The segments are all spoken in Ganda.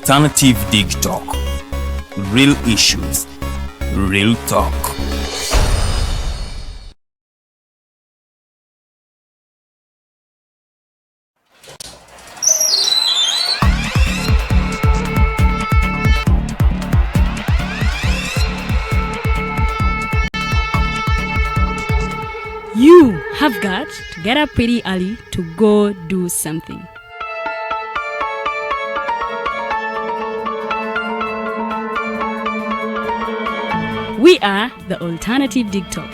Alternative Dig Talk. Real issues, real talk. You have got to get up pretty early to go do something. We are the Alternative Dig Talk.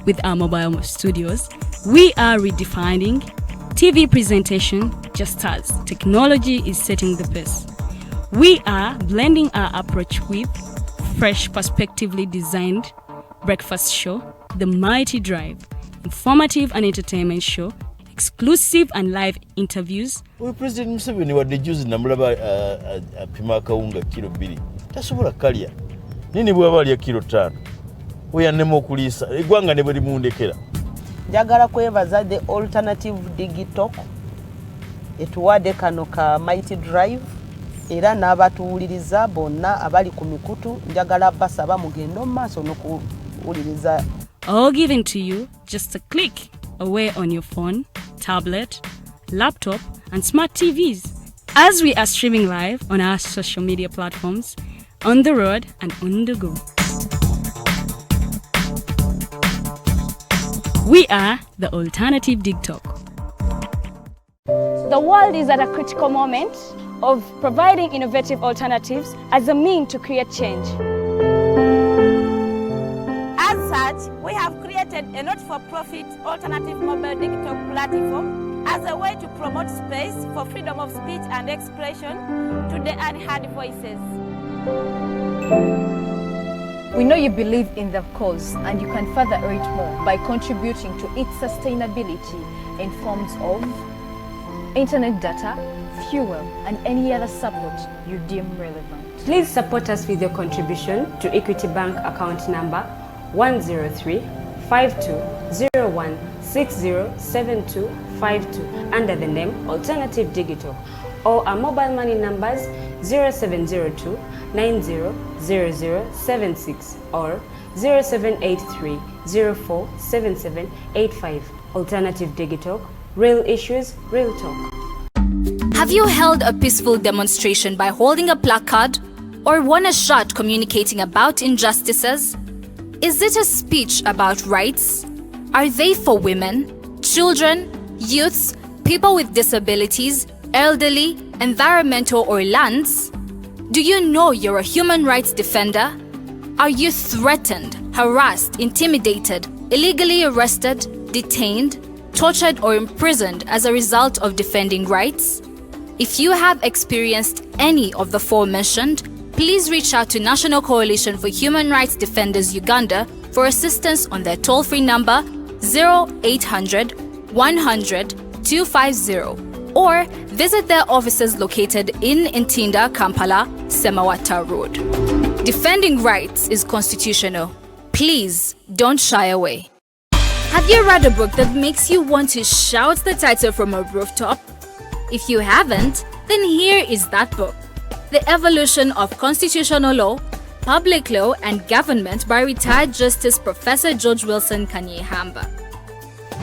With our mobile studios, we are redefining TV presentation just as technology is setting the pace. We are blending our approach with fresh, perspectively designed breakfast show, The Mighty Drive, informative and entertainment show, exclusive and live interviews. President Museveni wadde juzi namulaba apima akawunga kilo 2 tasobola kalya nini bwaba alya kilo 5 oyannema okuliisa eggwanga ne bwe limundekera. Njagala kwebaza the Alternative Dig Talk etuwadde kano ka Mighty Drive era n'abatuwuliriza bonna abali ku mikutu njagala basaba mugenda mu maaso n'okuwuliriza. All given to you just a click away on your phone, tablet, laptop and smart TVs as we are streaming live on our social media platforms, on the road and on the go. We are the Alternative Dig Talk. The world is at a critical moment of providing innovative alternatives as a means to create change. As such, we have created a not-for-profit alternative mobile digital platform as a way to promote space for freedom of speech and expression to the unheard voices. We know you believe in the cause and you can further it more by contributing to its sustainability in forms of internet data, fuel and any other support you deem relevant. Please support us with your contribution to Equity Bank account number 103-5201-607252 under the name Alternative Digital, or our mobile money numbers 0702 900076 or 0783 047785. Alternative Digital, real issues, real talk. Have you held a peaceful demonstration by holding a placard or won a shot communicating about injustices? Is it a speech about rights? Are they for women, children, youths, people with disabilities, elderly, environmental or lands? Do you know you're a human rights defender? Are you threatened, harassed, intimidated, illegally arrested, detained, tortured or imprisoned as a result of defending rights? If you have experienced any of the forementioned, please reach out to National Coalition for Human Rights Defenders Uganda for assistance on their toll-free number 0800 100 250 or visit their offices located in Ntinda, Kampala, Semawata Road. Defending rights is constitutional. Please don't shy away. Have you read a book that makes you want to shout the title from a rooftop? If you haven't, then here is that book. The Evolution of Constitutional Law, Public Law and Government by retired Justice Professor George Wilson Kanyehamba.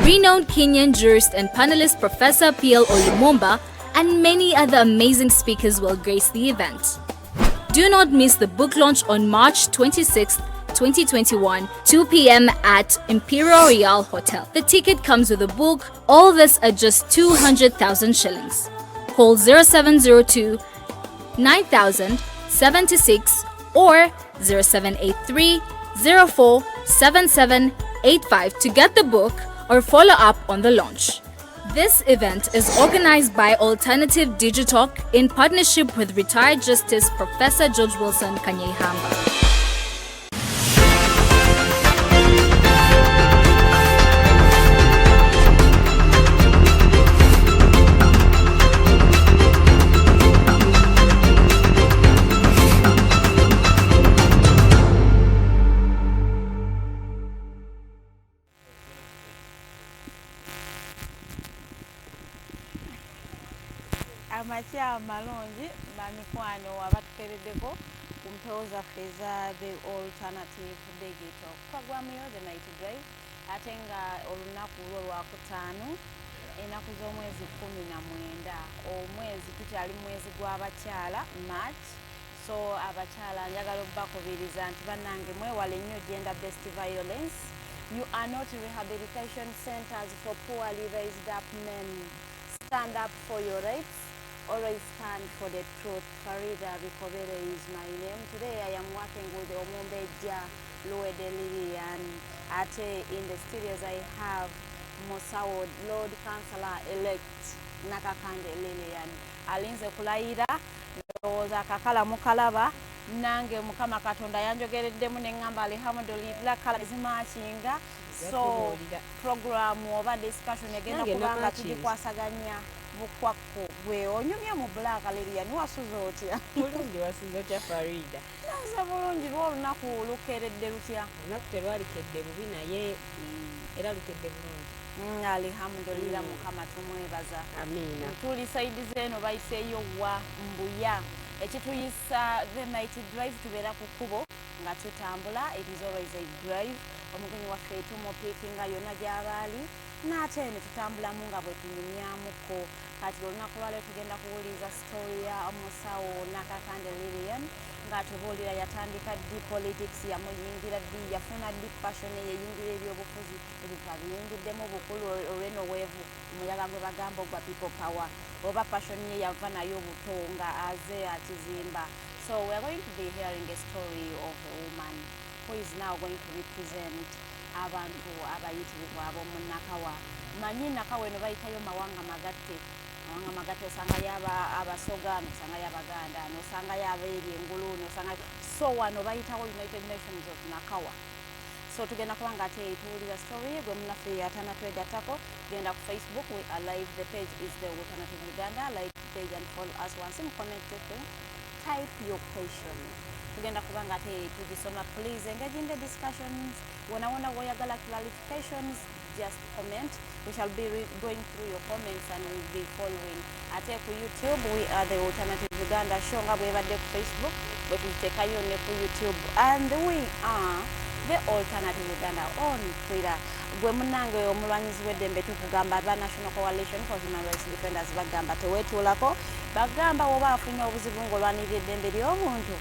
Renowned Kenyan jurist and panelist Professor P.L. Olumumba and many other amazing speakers will grace the event. Do not miss the book launch on March 26, 2021, 2 p.m. at Imperial Royal Hotel. The ticket comes with a book, all this at just 200,000 shillings. Call 0702 9076 or 0783 04 7785 to get the book or follow up on the launch. This event is organized by Alternative Digital in partnership with retired Justice Professor George Wilson Kanyehamba. Amakya amalungi bamikwano abatukereddeko ku mpewo zaffe eza the alternative digital program yo the night drive ate nga olunaku lwo lwakutaano ennaku z'omwezi 19 omwezi tukyali mwezi gw'abakyala March. So abakyala njagala obbakubiriza nti bannange mwewale nnyo gender based violence. You are not rehabilitation centers for poorly raised up men. Stand up for your rights. Always stand for the truth. Farida Bikobere is my name. Today I am working with Councilor Lilian. In the studios I have Mosawo, Lord Councilor elect Nakakande Lilian. Alinze kulayira ndowooza kakala mukalaba nange mukama katonda yanjogereddemu neŋŋamba alhamdulillah kala zimakinga. So program oba discussion egenda kubanga tugikwasaganya bukwakko gwe onyumye mu black Lilian wasuza otya? Bulungi wasuza otya Farida? Naza bulungi lw'olunaku lukeeredde lutya? Olunaku terwalikedde bubi naye era lukedde bulungi. Alhamdulillah mukama tumwebaza. Amina. Tuli saidi zeno bayiseeyo wa mbuya ekituyisa the night drive tubeera ku kkubo nga tutambula. It is always a drive. Omugenyi waffe tumupiikinga yonna gy'abaali n'ate ne tutambulamu nga bwe tunyumyamuko. Kati olunaku lwaleero tugenda kuwuliriza story ya omusawo Nakakande Lilian ng'atubuulira yatandika ddi politics yamuyingira ddi yafuna ddi passion yeyingira ebyobufuzi ebintu abiyingiddemu bukulu olw'eno weevu omuyaga gwe bagamba ogwa people power oba passion ye yava nayo buto nga aze akizimba. So we are going to be hearing a story of a woman who is now going to represent abantu abayitirivu ab'omu Nakawa. Manyi Nakawa eno bayitayo mawanga magatte. Mawanga magatte osanga yaba abasoga nosanga y'abaganda nosanga yaba eri engulu nosanga so wano bayitawo United Nations of Nakawa. So tugenda kubanga ate tuwulira story gwe munaffe atanatwegattako genda ku Facebook. We are live. The page is the Alternative Uganda. Like page and follow us once in connected. Type your question. Tugenda kubanga ate tugisoma. Please engage in the discussions. Wona woyagala clarifications, just comment. We shall be going through your comments and we'll be following. Ate ku YouTube we are the Alternative Uganda show nga bwebadde ku Facebook bwe tuteekayo ne ku YouTube, and we are the Alternative Uganda on Twitter. Gwe munange omulwanyizi w'eddembe tukugamba ba National Coalition for Human Rights Defenders bagamba teweetuulako bagamba oba afunye obuzibu ng'olwanirira eddembe ly'obuntu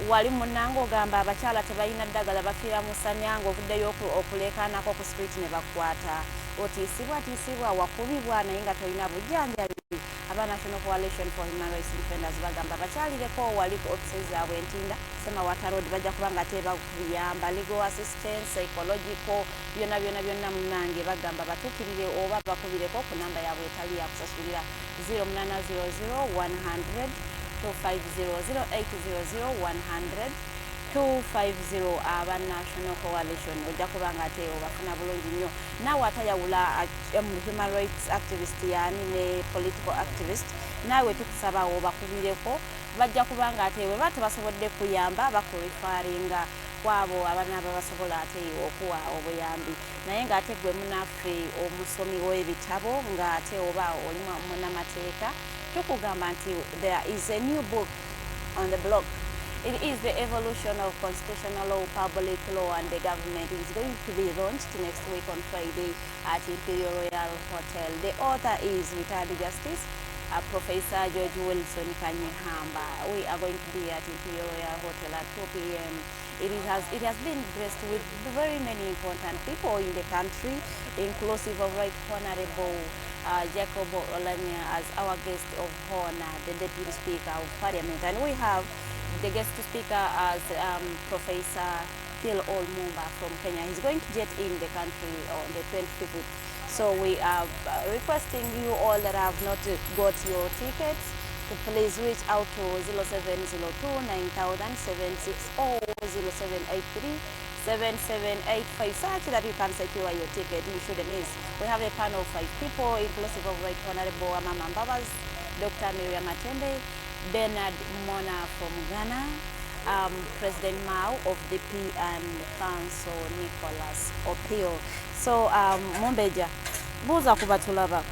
wali munange ogamba abakyala tebalina ddagala bafiira mu ssanya ng'ovuddeyo okuleekaanako ku street ne bakwata otiisibwa wakubibwa naye nga tolina bujjanjabi. Aba National Coalition for Human Rights Defenders bagamba bakyalireko wali offices zaabwe Ntinda Semawata Road bajja kubanga tebakuyamba legal assistance psychological byonna munange bagamba batuukirire oba bakubireko ku namba yaabwe etali yakusasulira 0800 100 250 0800 100 250. Aba National Coalition ojja kubanga ate obafuna bulungi nnyo. Naawe atayawula human rights activist yani ne political activist naawe tukusaba obakubireko bajja kubanga ate bwe batebasobodde kuyamba bakurifaringa kwabo abana ababasobola ate okuwa obuyambi. Naye ng'ate gwe munaffe omusomi w'ebitabo ng'ate oba oli munnamateeka tukugamba nti there is a new book on the blog. It is the evolution of constitutional law, public law and the government. It is going to be launched next week on Friday at Imperial Royal Hotel. The author is retired Justice Professor George Wilson Kanyihamba. We are going to be at Imperial Royal Hotel at 2 p.m. It has been graced with very many important people in the country, inclusive of Right Honorable Jacob Olanya as our guest of honor, the Deputy Speaker of Parliament. And we have the guest speaker as Professor Phil Olmumba from Kenya. He's going to jet in the country on the 25th. So we are requesting you all that have not got your tickets to please reach out to 0702 9076 or 0783 7785 such that you can secure your ticket. You shouldn't miss. We have a panel of 5 people, inclusive of Right Honorable Amama Mbabas, Dr. Miriam Atembe, Bernard Mona from Ghana, President Mao of the P and Council Nicholas Opio. So Mombeja, buza kubatulaba.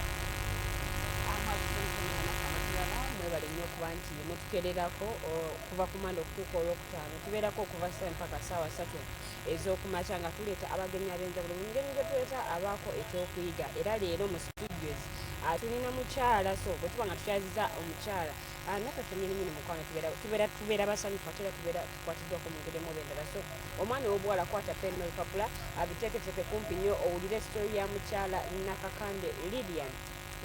mwebale nnyo okuba nti mutukererako okuva ku Mande okutuuka olwokutaano tubeerako okuva ssaawa mpaka ssaawa 3 ez'okumakya nga tuleeta abagenyi ab'enjawulo mu ngeri gye tuleeta abaako ekyokuyiga. Era leero mu studios tulina mukyala, so bwe tuba nga tukyaziza omukyala nakaffe nnyini mukwano tubeera basanyufu ate era tubeera tukwatiddwako mu ngeri emu endala. So omwana w'obuwala kwata pen n'olupapula abiteeketeeke kumpi nnyo owulire sitori ya mukyala Nakakande Lilian.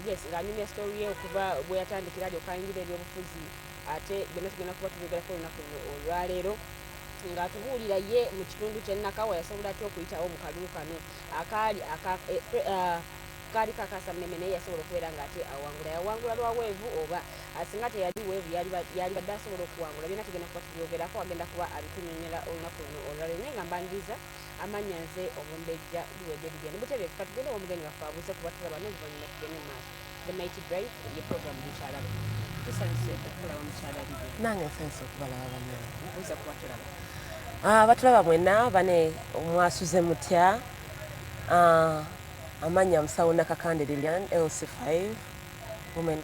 Yes, ng'anyumya sitori ye okuva bwe yatandikira alyoka ayingira ebyobufuzi ate byonna tugenda kuba tubigerako olunaku olwaleero ng'atubuulira ye mu kitundu kye Nakawa yasobola ate okuyitawo mu kalulu kano kaali kakasa mmeme naye yasobola okubeera ng'ate yawangula lwaweevu oba singa teyali weevu yali badde asobola okuwangula. Byonna tugenda kuba tubyogerako agenda kuba abitunyonyola olunaku luno olwaleero naye nga mbangiriza amannya nze omumbejja luwedde Lilian. Butereevu katugende omugenyi waffe abuuze kuba tulaba n'oluvannyuma tugende mu maaso. The Mighty Drive ye program mukyala we tusanyuse okulaba mukyala Lilian. Nange nsanyuse okubalaba bannange. Mbuuza kuba tulaba batulaba mwenna bane mwasuze mutya. Amanya musawo Nakakande Lilian LC5 Women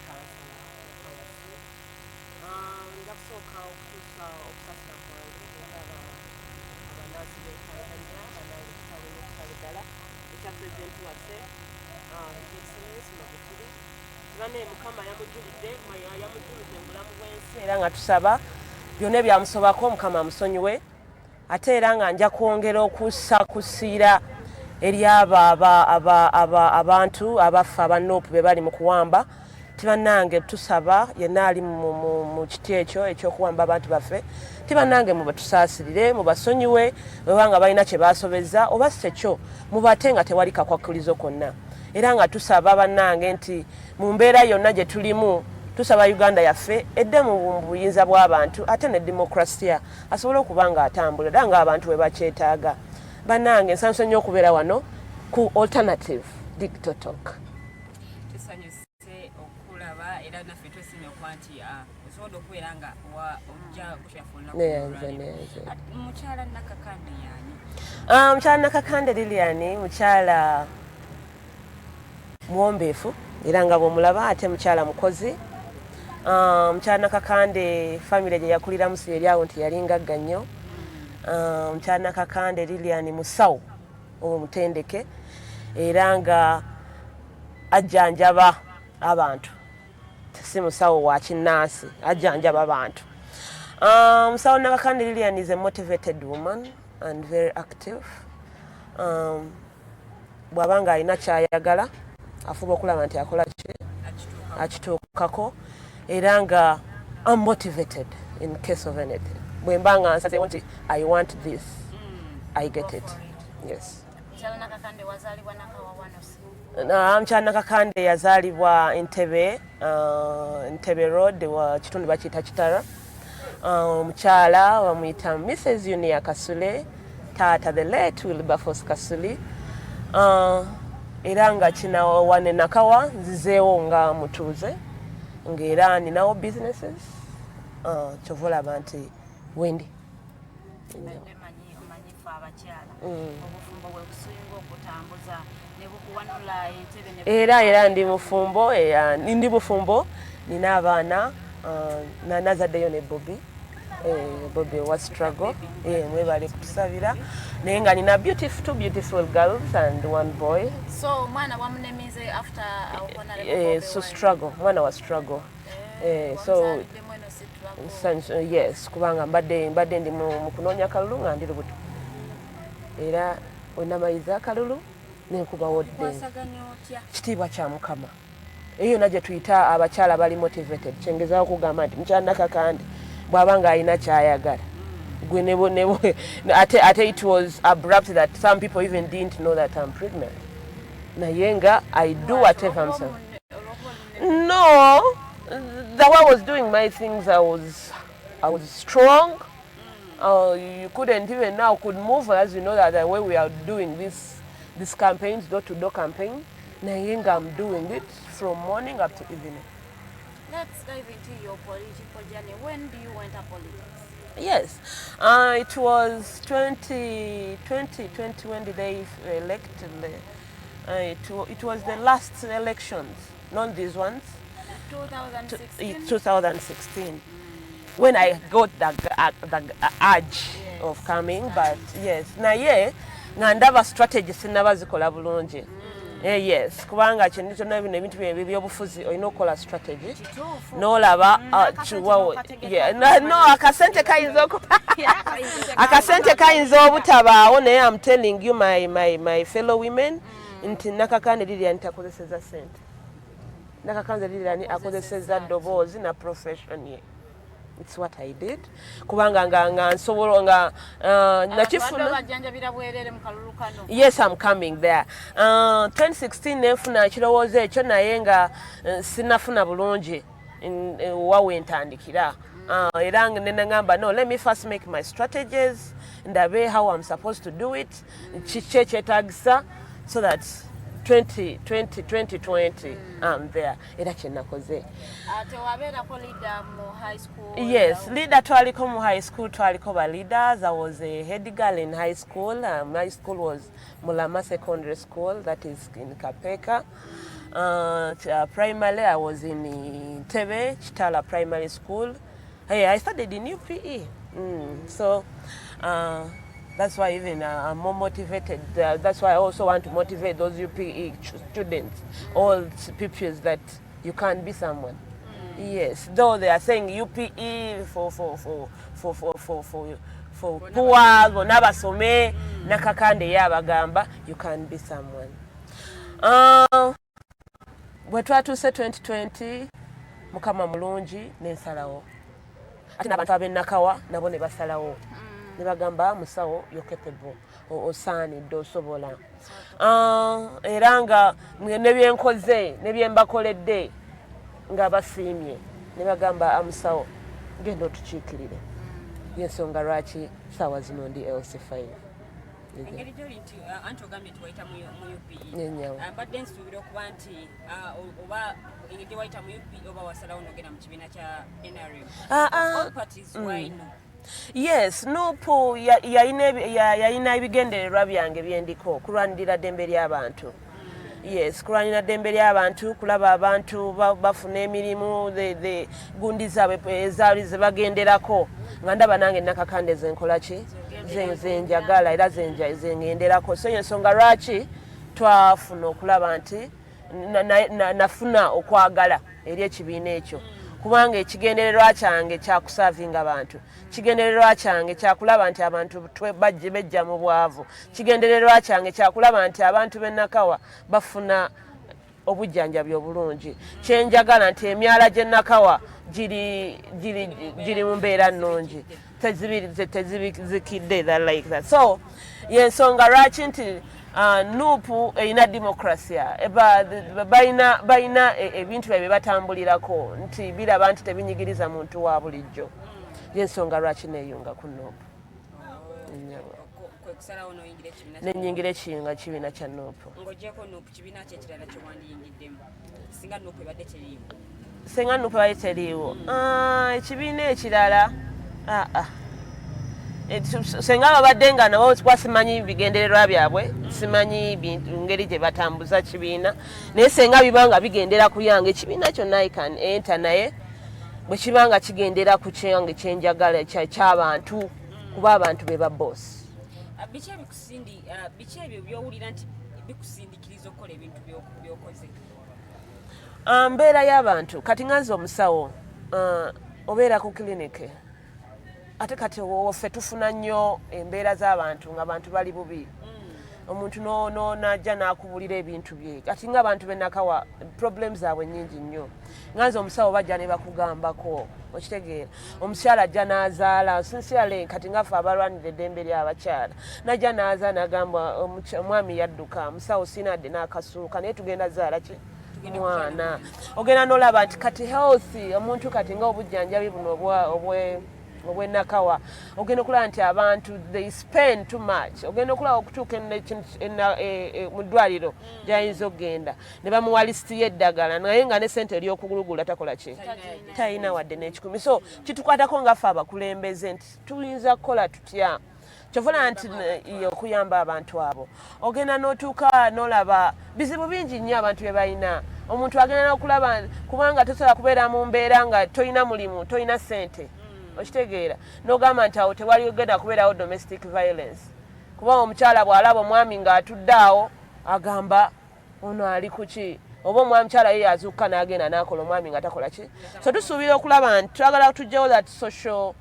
era nga tusaba byonna ebyamusobako Mukama amusonyiwe ate era nga nja kwongera okusiira eri abantu abaffe abanoopu be bali mu kuwamba. Tibannange tusaba yenna ali mu kiti ekyo ekyokuwamba abantu baffe, tibannange mubatusaasirire mubasonyiwe webanga balina kye basobeza oba si kyekyo mubate nga tewali kakwakulizo konna. Era nga tusaba bannange nti mu mbeera yonna gye tulimu tusaba Uganda yaffe edde mu buyinza bw'abantu ate ne demokrasiya asobole okuba nga atambula era nga abantu we bakyetaaga. Bannange nsanyuse nnyo okubeera wano ku Alternative Digital Talk. Tusanyuse okulaba era naffe twesimye okuba nti osobola okubeera nga ojja kukyafulina mukyala Nakakande yaani? Mukyala Nakakande Lilian mukyala muwombeefu era nga bw'omulaba ate mukyala mukozi. Mukyala Nakakande famire gye yakuliramu si eri awo nti yali ngagga nnyo. Mukyala Nakakande Lilian musawo omutendeke era nga ajjanjaba abantu, si musawo wa kinnansi, ajjanjaba abantu. Musawo Nakakande Lilian is a motivated woman and very active. Bw'aba nga alina kyayagala afuba okulaba nti akola ki akituukako era nga unmotivated in case of anything. Bwemba nga nsaze nti I want this, I get it. Yes. Mukyala Nakakande wazaalibwa Nakawa wanosi? Mukyala Nakakande yazaalibwa Entebbe Road wa kitundu bakiyita Kitara. Omukyala bamuyita Mrs. Unia Kasule, taata the late Wilberforce Kasuli. Era nga kina wane Nakawa nzizeewo nga mutuuze ng'era ninawo businesses. Kyova olaba nti wendi era ndi mufumbo ndi bufumbo nina abaana nazaddeyo ne Bobby was struggle mwebale kutusabira naye nga nina two beautiful girls and one boy. So mwana wamunemize after so struggle mwana wa struggle so yes kubanga mbadde ndi mu kunoonya kalulu nga ndi lubuto era onamaliza akalulu nenkubawo dde kitiibwa kya Mukama eyo yonna gye tuyita abakyala bali motivated kyengezaawo okugamba nti mukyala Nakakande bw'aba nga alina kyayagala gwe nebo ate it was abrupt that some people even didn't know that I'm pregnant naye nga I do whatever I'm saying. No, the way I was doing my things, I was strong. You couldn't even now could move, as you know that the way we are doing these campaigns, door-to-door campaign. Nayenga, I'm doing it from morning up to evening. Let's dive into your political journey. When do you enter politics? Yes, it was 2020 when did they elect? It was the last elections, not these ones. 2016 when I got the urge of coming, but yes, naye nga ndaba strategy sinaba zikola bulungi. Yes, kubanga kino kyonna bino ebintu by'ebyobufuzi olina okukola strategy n'olaba akasente kayinza obutabaawo naye I'm telling you my fellow women nti Nakakande Lilian takozeseza sente. Nakakande Lilian akozeseza ddoboozi na profession ye. It's what I did. Kubanga nga nsobola nga nakifuna. Yes, I'm coming there. 2016 nefuna ekirowoozo ekyo naye nga sinafuna bulungi wawe ntandikira. Era ngamba no, let me first make my strategies ndabe how I'm supposed to do it. Kiki kyetaagisa so that 2020 I'm there. Era kyenakoze. Tewabeerako leader mu high school? Yes, leader twaliko mu high school, twaliko ba leaders. I was a head girl in high school. My school was Mulama Secondary School, that is in Kapeka. Primarily I was in Tebe, Chitala Primary School. Hey, I studied in UPE. So that's why even I'm more motivated. That's why I also want to motivate those UPE students, all pupils, that you can be someone. Yes, though they are saying UPE for poor, n'abasome, Nakakande bagamba, you can be someone. Bwe twatuuse 2020 mukama mulungi n'ensalawo. Ate n'abantu ab'e Nakawa nabo ne basalawo. Ne bagamba musawo you're capable, osaanidde osobola. Era nga ne byenkoze ne bye mbakoledde nga basiimye ne bagamba amusawo genda otukiikirire. Y'ensonga lwaki saawa zino ndi LC5. Engeri gy'oli nti anti ogambye nti wayita mu UPE. Mbadde nsuubira okuba nti oba engeri gye wayita mu UPE oba wasalawo n'ogenda mu kibiina kya NRM. All parties why no? Yes, Nupu yalina ebigendererwa byange byendiko kulwanirira ddembe ly'abantu. Yes, kulwanirira ddembe ly'abantu, kulaba abantu bafuna emirimu, gundi zaabwe ezaali ze bagenderako. Nga ndaba nange Nakakande zenkola ki? Zenjagala era zengenderako. So y'ensonga lwaki twafuna okulaba nti nafuna okwagala eri ekibiina ekyo. Kubanga ekigendererwa kyange kyakusaavinga abantu. Kigendererwa kyange kyakulaba nti abantu bejja mu bwavu. Kigendererwa kyange kyakulaba nti abantu b'e Nakawa bafuna obujjanjabi obulungi. Kyenjagala nti emyala gy'e Nakawa giri mu mbeera nnungi. Tezibikidde like that. So y'ensonga lwaki nti Nupu erina demokrasia balina ebintu bye batambulirako nti biraba nti tebinyigiriza muntu wa bulijjo. Y'ensonga lwaki neeyunga ku Nupu. Nenyingira ekibiina kya Nupu. Ng'oggyeko Nupu, kibiina ki ekirala kye wandiyingiddemu singa Nupu ebadde teriiwo? Singa Nupu ebadde teriiwo ekibiina ekirala senga babadde nga nabo simanyi bigendererwa byabwe, simanyi ngeri gye batambuza kibiina, naye senga bibanga bigendera ku yange ekibiina kyonna ikan enta, naye bwe kibanga kigendera ku kyange kyenjagala ky'abantu, kuba abantu be ba boss. Biki ebyo by'owulira nti bikusindikiriza okukola ebintu by'okoze? Mbeera y'abantu kati nganze omusawo obeera ku kiliniki. Ate kati waffe tufuna nnyo embeera z'abantu ng'abantu bali bubi. Omuntu n'ajja n'akubulira ebintu bye. Kati ng'abantu b'e Nakawa problems zaabwe nnyingi nnyo. Nganze omusawo bajja ne bakugambako. Okitegeera. Omukyala ajja n'azaala. Sincerely kati ngaffe abalwanira eddembe ly'abakyala. N'ajja n'azaala n'agamba omwami yadduka. Omusawo sinadde n'akasuuka naye tugenda zaala ki? Mwana. Ogenda n'olaba nti kati healthy omuntu kati ng'obujjanjabi buno obw'e Nakawa. Ogenda okulaba nti abantu they spend too much. Ogenda okulaba okutuuka mu ddwaliro gy'ayinza okgenda ne bamuwa lisiti y'eddagala naye nga ne ssente ery'okugulugula takola ki? Talina wadde n'ekikumi. So kitukwatako ngaffe abakulembeze nti tuyinza kukola tutya? Kyovula nti okuyamba abantu abo. Ogenda n'otuuka n'olaba bizibu bingi nnyo abantu bye balina. omuntu agenda okulaba kubanga tosobola kubeera mu mbeera nga toyina mulimu toyina ssente okitegeera n'ogamba nti awo tewali ogenda kubeerawo domestic violence kuba omukyala bw'alaba omwami ng'atudde awo agamba ono ali kuki oba omwamukyala ye yazuuka n'agenda n'akola omwami nga takola ki so tusuubira okulaba nti twagala tujjawo that social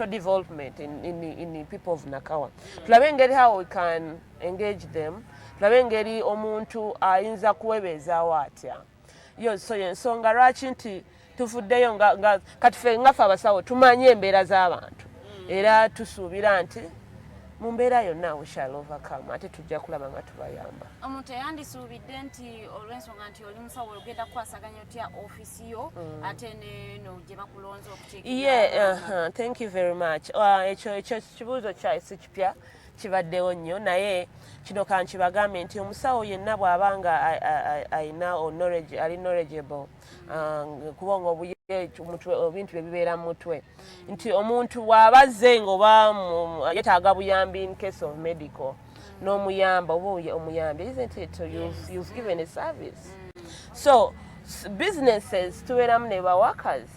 development in the people of Nakawa. Tulabe engeri how we can engage them. Tulabe engeri omuntu ayinza kuwebeezaawo atya. So ensonga lwaki nti tufuddeyo kati ffe ngaffe abasawo tumanye embeera z'abantu era tusuubira nti mu mbeera yonna we shall overcome ate tujja kulaba nga tubayamba. Omuntu yandisuubidde nti olw'ensonga nti oli musawo ogenda kukwasaganya otya ofiisi yo ate neno gye bakulonza okukiikirira. Thank you very much. Ekyo kibuuzo si kipya kibaddewo nnyo naye kino kankibagambe nti omusawo yenna bw'abanga ali knowledgeable kuba nga ebintu bye bibeera mu mutwe nti omuntu bw'abazze ng'oba yetaaga buyambi in case of medical n'omuyamba oba omuyambi isn't it you've given a service so businesses tubeeramu ne workers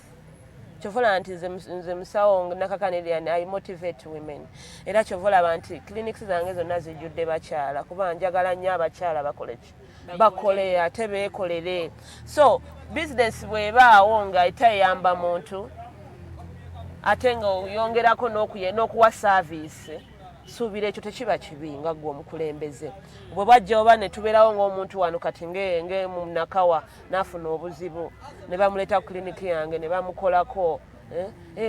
kyovola nti nze musawo Nakakande Lilian I motivate women era kyovolaba nti clinics zange zonna zijjudde bakyala kuba njagala nnyo abakyala bakole ate beekolere so business bw'ebaawo nga etayamba muntu ate nga oyongerako n'okuwa service suubira ekyo tekiba kibi nga ggwe omukulembeze bwe bwajja oba ne tubeerawo ng'omuntu wano kati nge mu Nakawa n'afuna obuzibu ne bamuleeta ku kliniki yange ne bamukolako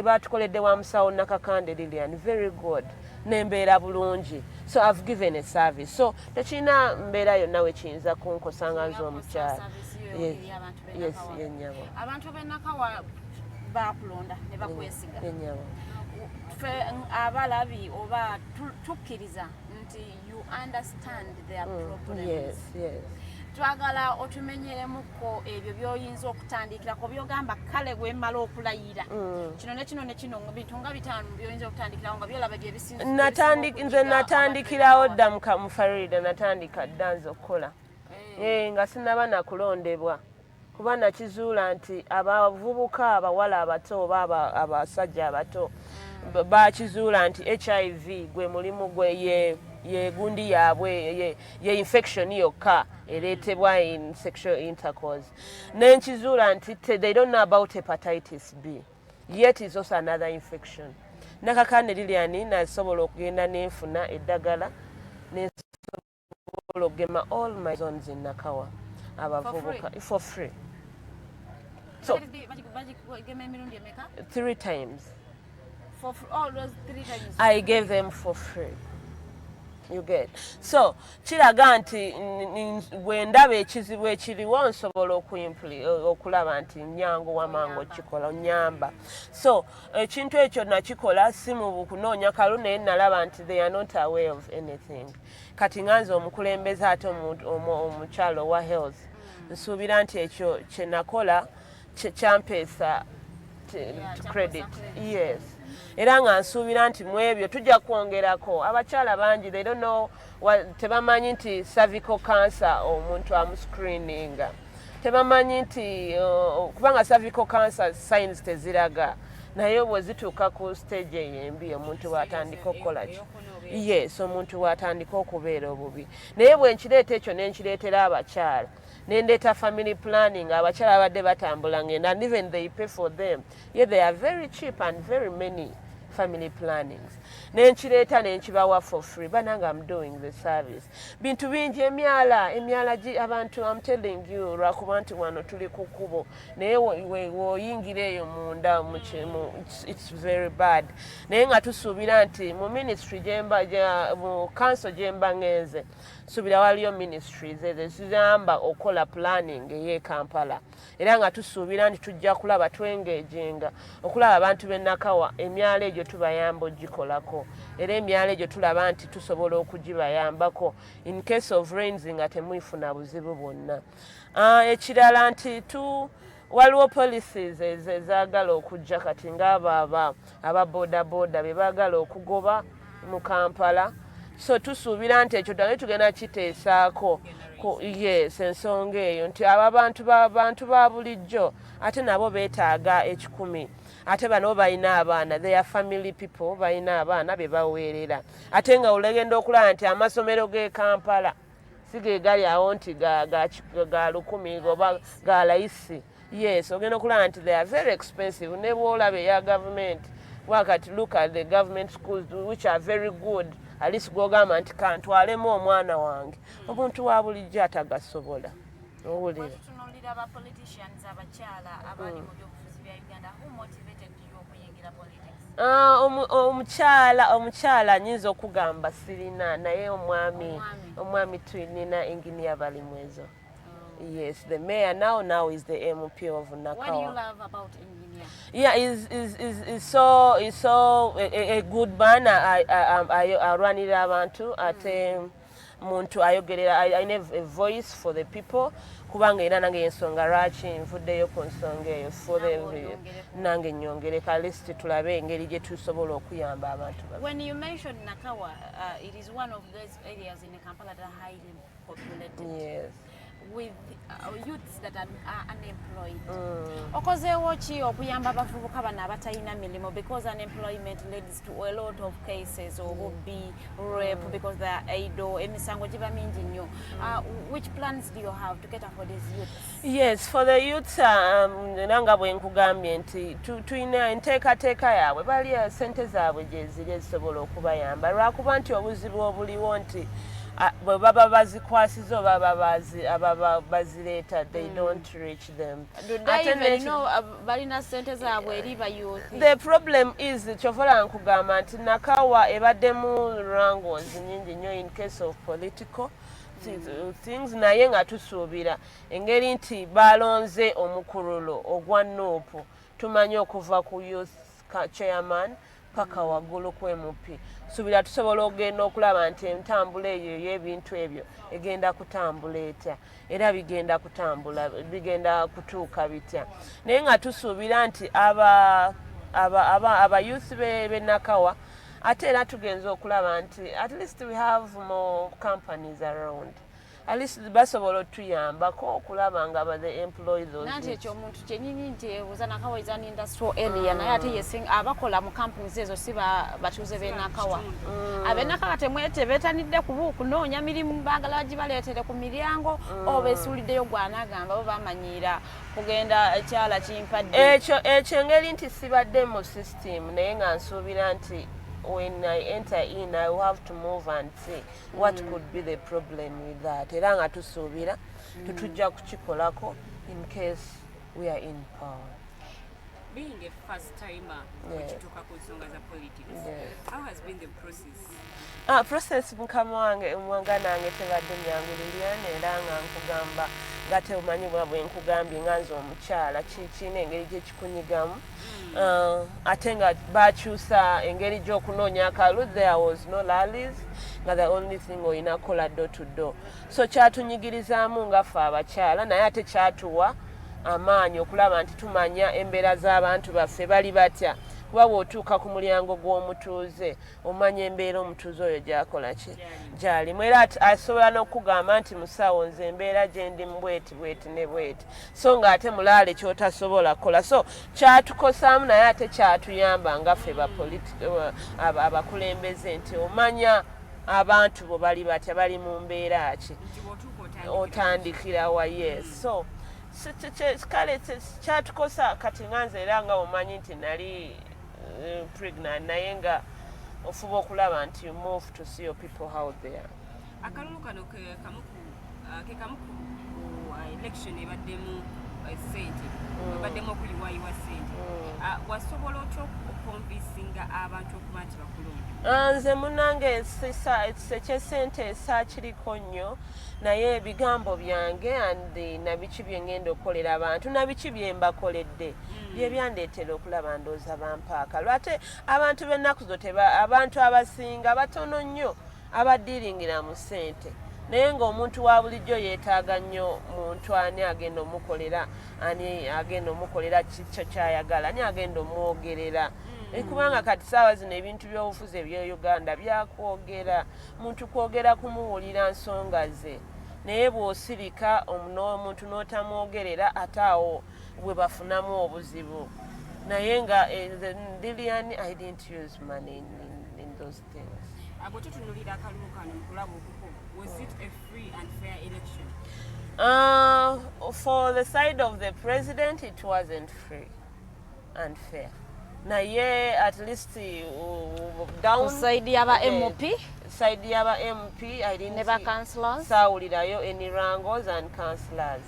baatukoledde wa musawo Nakakande Lilian very good n'embeera bulungi so I've given a service so tekirina mbeera yonna we kiyinza kunkosanga nze omukyala yes yennyabo abantu b'e Nakawa baakulonda ne bakwesiga yennyabo ffe abalabi oba tukkiriza nti you understand their problems. Yes. Twagala otumenyeremuko ebyo by'oyinza okutandikirako byogamba kale bwemmala okulayira kino ne kino bintu nga bitaano by'oyinza okutandikirawo nga byolaba byebisinze nze natandikirawo dda mu Farida natandika dda nze okukola nga sinaba nakulondebwa kuba nakizuula nti abavubuka abawala abato oba abasajja abato bakizuula nti HIV gwe mulimu gwe ye gundi yaabwe ye infection yokka ereetebwa in sexual intercourse nenkizuula nti they don't know about hepatitis B yet is also another infection Nakakande Lilian nasobola okugenda nenfuna eddagala nesobola okugema all my zones in Nakawa abavubuka for free so 3 times for all those 3 times I gave them for free. You get so kiraga nti bwe ndaba ekizibu ekiriwo nsobola okulaba nti nyangu wamangu kikola nyamba so ekintu ekyo nakikola si mu kunoonya kalu naye nalaba nti they are not aware of anything kati nganze omukulembeze ate omukyalo wa health nsuubira nti ekyo kye nakola kyampeesa credit yes era nga nsuubira nti mu ebyo tujja kwongerako abakyala bangi they don't know tebamanyi nti cervical cancer omuntu amuscreeninga tebamanyi nti kubanga cervical cancer signs teziraga naye bwe zituuka ku stage ey'embi omuntu bw'atandika okukola ki yes omuntu bw'atandika okubeera obubi naye bwe nkireeta ekyo nenkireetera abakyala nendeeta family planning abakyala abadde batambula ngenda and even they pay for them they are very cheap and very many family plannings nenkireeta nenkibawa for free bananga I'm doing the service bintu bingi emyala abantu I'm telling you lwakuba nti wano tuli ku kkubo naye woyingira eyo munda it's very bad naye nga tusuubira nti mu ministry mu council gyemba ngenze suubira waliyo ministries ezizamba okola planning ey'e Kampala era nga tusuubira nti tujja kulaba twengejenga okulaba abantu b'e Nakawa emyala egyo tubayamba ogikolako era emyala egyo tulaba nti tusobola okugibayambako in case of rains nga temwifuna buzibu bwonna ekirala nti waliwo policies ezaagala okujja kati ng'abo ababodaboda be baagala okugoba mu Kampala so tusuubira nti ekyo tugenda kiteesaako yes ensonga eyo nti abo abantu ba bulijjo ate nabo beetaaga ekikumi ate bano balina abaana they are family people balina abaana be baweerera ate nga olegenda okulaba nti amasomero g'e Kampala si ge gali awo nti ga 1,000 oba ga layisi yes ogenda okulaba nti they are very expensive ne bw'olaba eya government wakati look at the government schools which are very good at least gw'ogamba nti kantwalemu omwana wange omuntu wa bulijjo atagasobola owulira tutunuulira aba politicians abakyala abali mu byobufuzi bya Uganda who motivated you okuyingira politics omukyala anyinza okugamba sirina naye omwami tulina engineer bali mwezo yes the mayor now is the MP of Nakawa. What do you love about engineer? Yeah, is so a good man. I run it abantu ate muntu ayogerera I have a voice for the people kubanga era nange ensonga lwaki nvuddeyo ku nsonga eyo nange nyongereka at least tulabe engeri gye tusobola okuyamba abantu. When you mentioned Nakawa, it is one of those areas in Kampala that are highly populated. Yes. With youths that are unemployed. Okozeewo ki okuyamba abavubuka bano abatalina milimo because unemployment leads to a lot of cases obubbi rape because they are idle emisango giba mingi nnyo. Which plans do you have to cater for these youths? Yes, for the youths nanga bwe nkugambye nti tulina enteekateeka yaabwe bali ssente zaabwe gye ziri ezisobola okubayamba lwakuba nti obuzibu obuliwo nti bwe baba bazikwasiza oba bazireeta they don't reach them. balina ssente zaabwe eri bayuth. The problem is kyovola nkugamba nti Nakawa ebaddemu wrangles nyingi nnyo in case of political things naye nga tusuubira engeri nti balonze omukululo ogwa Nuupu tumanyi okuva ku youth chairman paka waggulu kw'MP suubira tusobola okugenda okulaba nti entambula eyo y'ebintu ebyo egenda kutambula etya era bigenda kutuuka bitya naye nga tusuubira nti abayouth b'e Nakawa ate era tugenza okulaba nti at least we have more companies around at least basobola otuyambako okulaba nga they employ those. Nanti ekyo omuntu kyennyini nti ebuuza Nakawa is an industrial area naye ate abakola mu companies ezo si batuuze b'e Nakawa. Ab'e Nakawa tebeetanidde kunoonya mirimu baagala bagibaleetere ku miryango oba beesuuliddeyo gwanagamba bo bamanyiira kugenda ekyala kimpadde. Ekyo engeri nti sibadde mu system naye nga nsuubira nti when I enter in, I will have to move and see what could be the problem with that. Era nga tusuubira tutujja kukikolako in case we are in power. Being a first timer, tukituuka ku nsonga za politics, how has been the process? Process mukama wange nange tebadde nyangu Lilian era nga nkugamba nga temanyi bwe nkugambye nga nze omukyala kiina engeri gye kikunyigamu ate nga bakyusa engeri gy'okunoonya akalulu there was no rallies nga the only thing olina kola door to door so kyatunyigirizaamu nga ffe abakyala naye ate kyatuwa amaanyi okulaba nti tumanya embeera z'abantu baffe bali batya kuba bw'otuuka ku mulyango gw'omutuuze omanya embeera omutuuze oyo gy'akola ki gy'alimu era asobola n'okugamba nti musawo nze embeera gye ndi bweti ne bweti so ng'ate mulaale ky'otasobola kukola so kyatukosaamu naye ate kyatuyamba nga ffe abakulembeze nti omanya abantu bo bali batya bali mu mbeera ki otandikirawa yes so kale kyatukosa kati nga nze era nga omanyi nti nali pregnant naye nga ofuba okulaba nti you move to see your people how they are. Akalulu kano ke kamu ku election ebaddemu ssente ebaddemu okuyiwayiwa ssente wasobola otya okonvinsinga abantu okuba nti bakulonda? Nze munange ekyessente saakiriko nnyo naye ebigambo byange andi nabiki bye ngenda okukolera abantu nabiki bye mbakoledde bye byandeetera okulaba ndooza bampaaka lwate abantu b'ennaku zo abantu abasinga batono nnyo abaddiringira mu ssente naye ng'omuntu wa bulijjo yeetaaga nnyo muntu ani agenda omukolera kikyo kyayagala ani agenda omwogerera kubanga kati saawa zino ebintu by'obufuzi ebya Uganda byakwogera muntu kwogera kumuwulira nsonga ze naye bw'osirika omuntu n'otamwogerera ate awo bwe bafunamu obuzibu. Naye nga Lilian, I didn't use money in those things. Was it a free and fair election? For the side of the president, it wasn't free and fair. Naye at least down side yaba MP, side yaba MP, I didn't never councillors. Sawulirayo any rangos and councillors.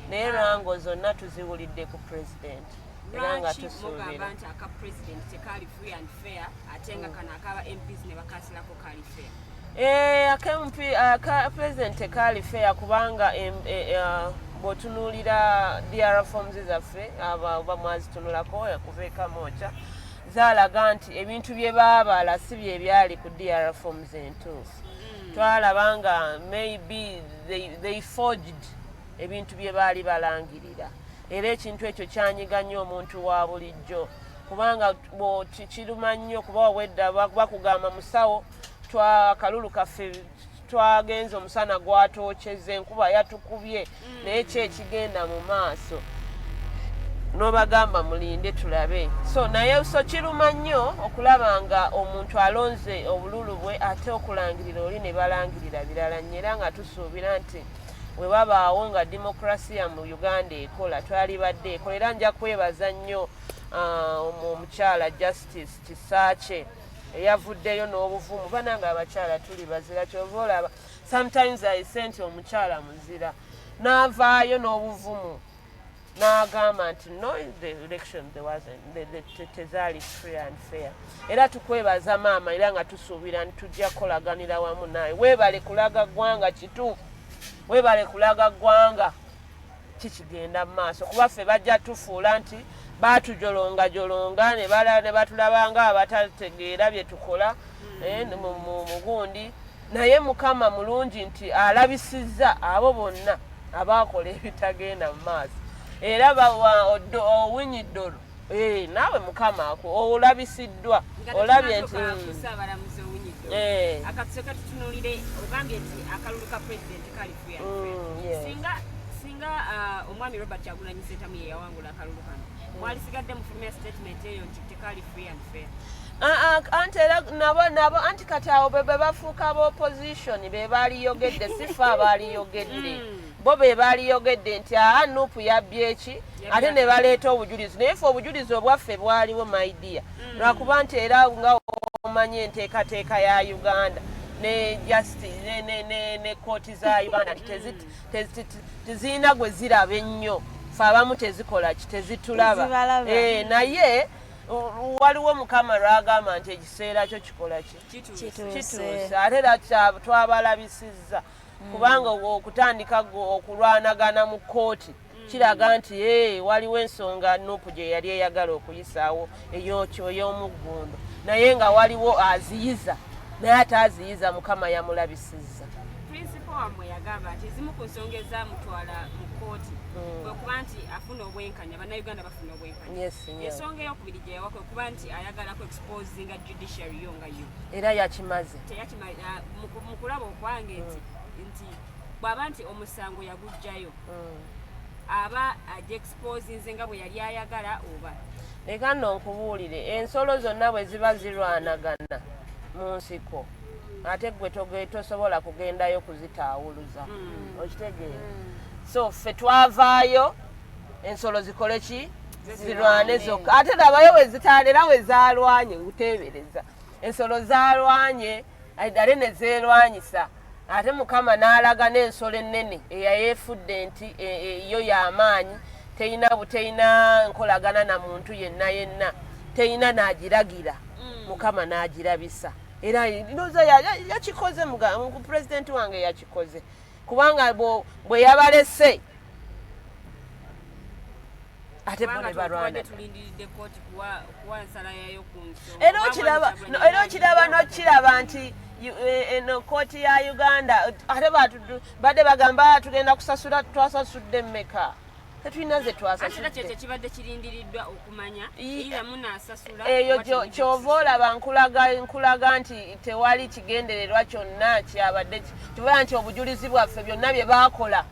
Naye rango zonna tuziwulidde ku president. Lwaki mugamba nti aka president tekali free and fair ate nga kano akaba MPs ne bakansirako kali fair? Aka president tekali fair kubanga bw'otunuulira DR forms zaffe aba mwazitunulako okuva ekamoca zaalaga nti ebintu bye baabala si bye byali ku DR forms entuufu. Twalaba nga maybe they forged ebintu bye baali balangirira. Era ekintu ekyo kyanyiga nnyo omuntu wa bulijjo kubanga kiruma nnyo kuba wedda bakugamba musawo akalulu kaffe twagenze omusana gwatookyeza enkuba yatukubye naye ki ekigenda mu maaso n'obagamba mulinde tulabe. Naye kiruma nnyo okulaba nga omuntu alonze obululu bwe ate okulangirira oli ne balangirira birala nnyo era nga tusuubira nti we babaawo nga demokrasiya mu Uganda ekola twalibadde ekola. Era nja kwebaza nnyo Omukyaala Justice Kisaache eyavuddeyo n'obuvumu bananga abakyala tuli bazira kyova olaba sometimes I sent omukyala muzira n'avaayo n'obuvumu n'agamba nti no the election tezaali free and fair. Era tukwebaza maama era nga tusuubira ntujja kukolaganira wamu naye. Weebale kulaga ggwanga kituufu, weebale kulaga ggwanga kikigenda mu maaso kuba ffe bajja tufuula nti baatujolonga ne batulabanga abatategeera bye tukola mu gundi. Naye Mukama mulungi nti alabisizza abo bonna abaakola ebitagenda mu maaso. Era owinyiddolo naawe Mukama olabisiddwa olabye nti akatuseka tutunulire ogambye nti akalulu ka president kali free and fair. Singa omwami Robert Kyagulanyi Ssentamu ye yawangula akalulu kano mwalisigadde mufulumya statement eyo nti tekali free and fair. Anti era nabo anti kati awo be bafuuka ab'opposition be baaliyogedde sifa abaaliyogedde bo be baaliyogedde nti Nuupu yabbye eki ate ne baleeta obujulizi. Naye ffe obujulizi obwaffe bwaliwo maidia lwakuba nti era nga omanye enteekateeka ya Uganda ne justice ne kkooti za Uganda tezirina gwe ziraba ennyo ffe abamu tezikola ki tezitulaba. Naye waliwo Mukama lwagamba nti ekiseera kyo kikola ki kituuse ate era twabalabisizza kubanga okutandika okulwanagana mu kkooti kiraga nti waliwo ensonga Nuupu gye yali eyagala okuyisaawo ey'omuggundo naye nga waliwo aziyiza naye ate aziyiza Mukama yamulabisizza. Principal wamwe yagamba nti ezimu ku nsonga ezamutwala mu kkooti kwe kuba nti afuna obwenkanya bannayuganda bafuna obwenkanya. Ensonga ey'okubiri gye yawa kwe kuba nti ayagala ku exposinga judiciary yo nga yo era yakimaze mu kulaba okwange nti bw'aba nti omusango yaguggyayo aba agyexposinze nga bwe yali ayagala oba. Leka nno nkubuulire ensolo zonna bwe ziba zirwanagana mu nsiko ate gwe tosobola kugendayo kuzitaawuluza okitegeera. So ffe twavaayo ensolo zikole ki zirwane zokka ate labayo wezitaalera we zaalwanye nguteebereza ensolo zaalwanye ddale ne zeerwanyisa ate Mukama n'alaga n'ensolo ennene eyayeefudde nti yo y'amaanyi teyina nkolagana na muntu yenna teyina n'agiragira Mukama n'agirabisa. Era ndoza yakikoze mu president wange yakikoze kubanga bwe yabalese ate bone balwana era okiraba nokiraba nti eno kkooti ya Uganda ate badde bagamba tugenda kusasula twasasudde mmeka tetulina ze twasasudde kyekyo kibadde kirindiriddwa okumanya era munaasasula eyo kyova olaba nkulaga nti tewali kigendererwa kyonna kyabadde kivuga nti obujulizi bwaffe byonna bye baakola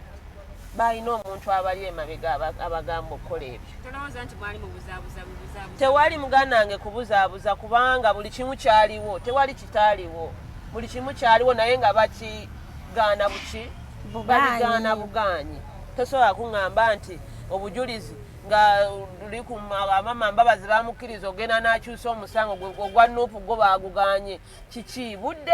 balina omuntu abali emabega abagamba okukola ebyo tolowooza nti mwali mubuzaabuza tewali muganange kubuzaabuza kubanga buli kimu kyaliwo tewali kitaaliwo buli kimu kyaliwo naye nga bakigaana babigaana bugaanyi tosobola kuŋŋamba nti obujulizi nga luli ku amama Mbabazi bamukkiriza ogenda n'akyusa omusango ogwa nuupu gwo baaguganye kiki budde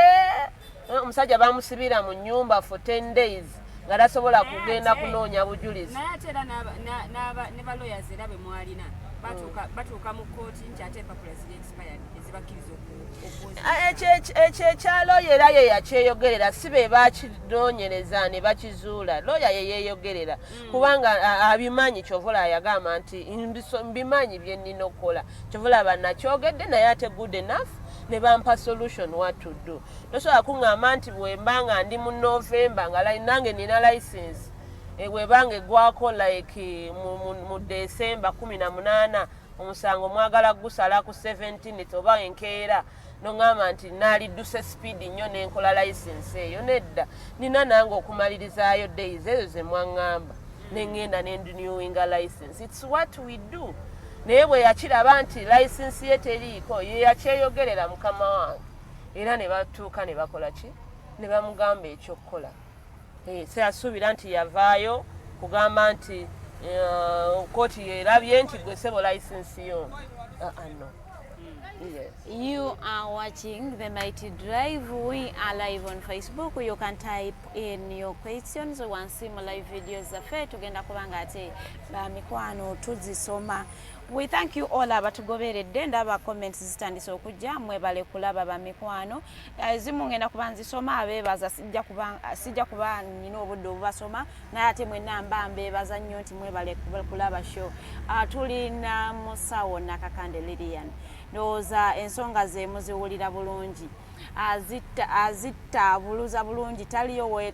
omusajja bamusibira mu nnyumba for 10 days nga tasobola kugenda kunoonya bujulizi naye ate era ne baloyazi era be mwalina batuuka mu kkooti nti ate empapula ziri expired ezibakkiriza ekyo ekya looya era ye yakyeyogerera si be bakinoonyereza ne bakizuula looya ye yeeyogerera kubanga abimanyi kyovula yagamba nti mbimanyi bye nnina okukola kyovula bannakyogedde naye ate good enough ne bampa solution what to do tosobola kuŋŋamba nti bwembanga ndi mu November nga nange nina license bwebanga eggwako like mu December 18 omusango mwagala gusala ku 17 oba enkeera noŋŋamba nti naalidduse speed nnyo n'enkola license eyo nedda nina nange okumalirizayo days ezo ze mwaŋŋamba neŋŋenda n'endinyuwinga license it's what we do naye bwe yakiraba nti license ye teriiko ye yakyeyogerera mukama wange era ne batuuka ne bakola ki ne bamugamba ekyokukola seyasuubira nti yavaayo kugamba nti kkooti yerabye nti gwe sebo license yo no. Yes. You are watching The Mighty Drive. We are live on Facebook. You can type in your questions once more live videos affe tugenda kubanga ate bamikwano tuzisoma. We thank you all abatugoberedde ndaba comments zitandise okujja mwebale kulaba bamikwano ezimu ngenda kubanzisoma abeebaza sijja kuba nina obudde obubasoma naye ate mwenna mbeebaza nnyo nti mwebale kulaba show. Tulina musawo Nakakande Lilian ndowooza ensonga ze muziwulira bulungi azitabuluza bulungi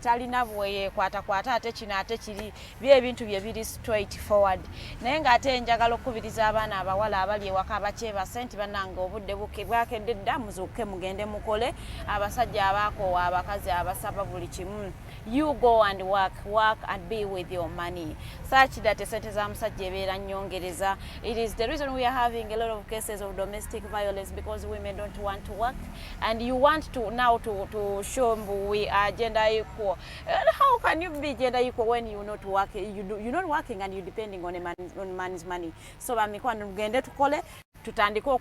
talina bweyekwatakwata ate kino ate kiri byebintu bye biri straight forward naye ng'ate njagala okukubiriza abaana abawala abali ewaka abakyebase nti bannange obudde bwakedde dda muzuuke mugende mukole abasajja abakoowa abakazi abasaba buli kimu you go and work and be with your money such that esente za musajja ebeera nnyongereza. It is the reason we are having a lot of cases of domestic violence because women don't want to work and you want to now to show we are gender equal. How can you be gender equal when you're not working? You're not working and you're depending on a man's money. So bamikwano tugende tukole tutandika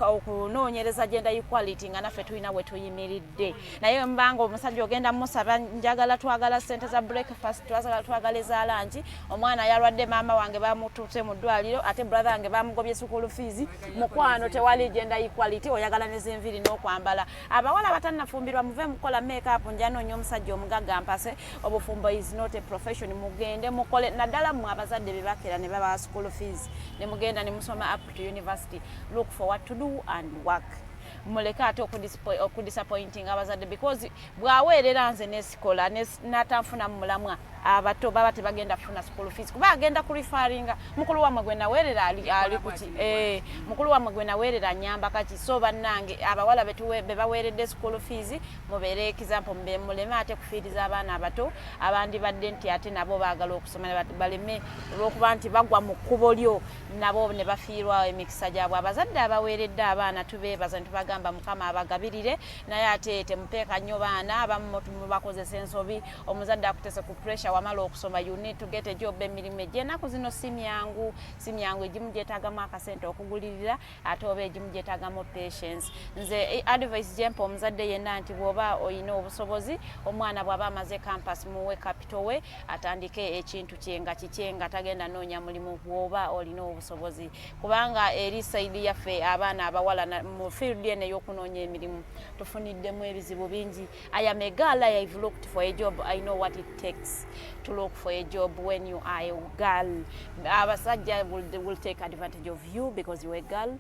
okunoonyereza gender equality nga naffe tulina we tuyimiridde naye mbanga omusajja ogenda musaba njagala twagala ssente za breakfast twagala eza lunch omwana yalwadde maama wange bamutuuse mu ddwaliro ate brother wange bamugobye school fees mukwano tewali gender equality oyagala nezenviri n'okwambala abawala batannafumbirwa muve mukola makeup njanoonya omusajja omugagga mpase obufumbo is not a profession mugende mukole naddala mu abazadde bebakera ne baba school fees ne mugenda ne musoma up to university. Look for what to do and work. Muleka ate okudisappointing abazadde because bwaweerera nze nesikola natanfuna mu mulamwa abato baba tebagenda kufuna school fees kuba agenda kulifaringa mukulu wamwe gwe naweerera ali kuti mukulu wamwe gwe naweerera nyamba kati so bannange abawala be baweeredde school fees mubeere example muleme ate kufiiriza abaana abato abandi badde nti ate nabo baagala okusoma baleme olw'okuba nti bagwa mu kkubo lyo nabo ne bafiirwa emikisa gyabwe abazadde abaweeredde abaana tubeebaza ntibagamba mukama abagabirire naye ate temupeeka nnyo baana abamu bakozesa ensobi omuzadde akutese ku pressure wamala okusoma you need to get a job emirimu egy'ennaku zino si myangu egimu gyetaagamu akasente okugulirira ate oba egimu gyetaagamu patience. Nze advice gyempa omuzadde yenna nti bw'oba oyina obusobozi omwana bw'aba amaze campus muwe capital we atandike ekintu kye nga kikye nga tagenda noonya mulimu bw'oba olina obusobozi kubanga eri sayidi yaffe abaana abawala mu field eno ey'okunoonya emirimu tufuniddemu ebizibu bingi. I am a girl, I've looked for a job, I know what it takes. to look for a job when you are a girl. Abasajja will take advantage of you because you're a girl.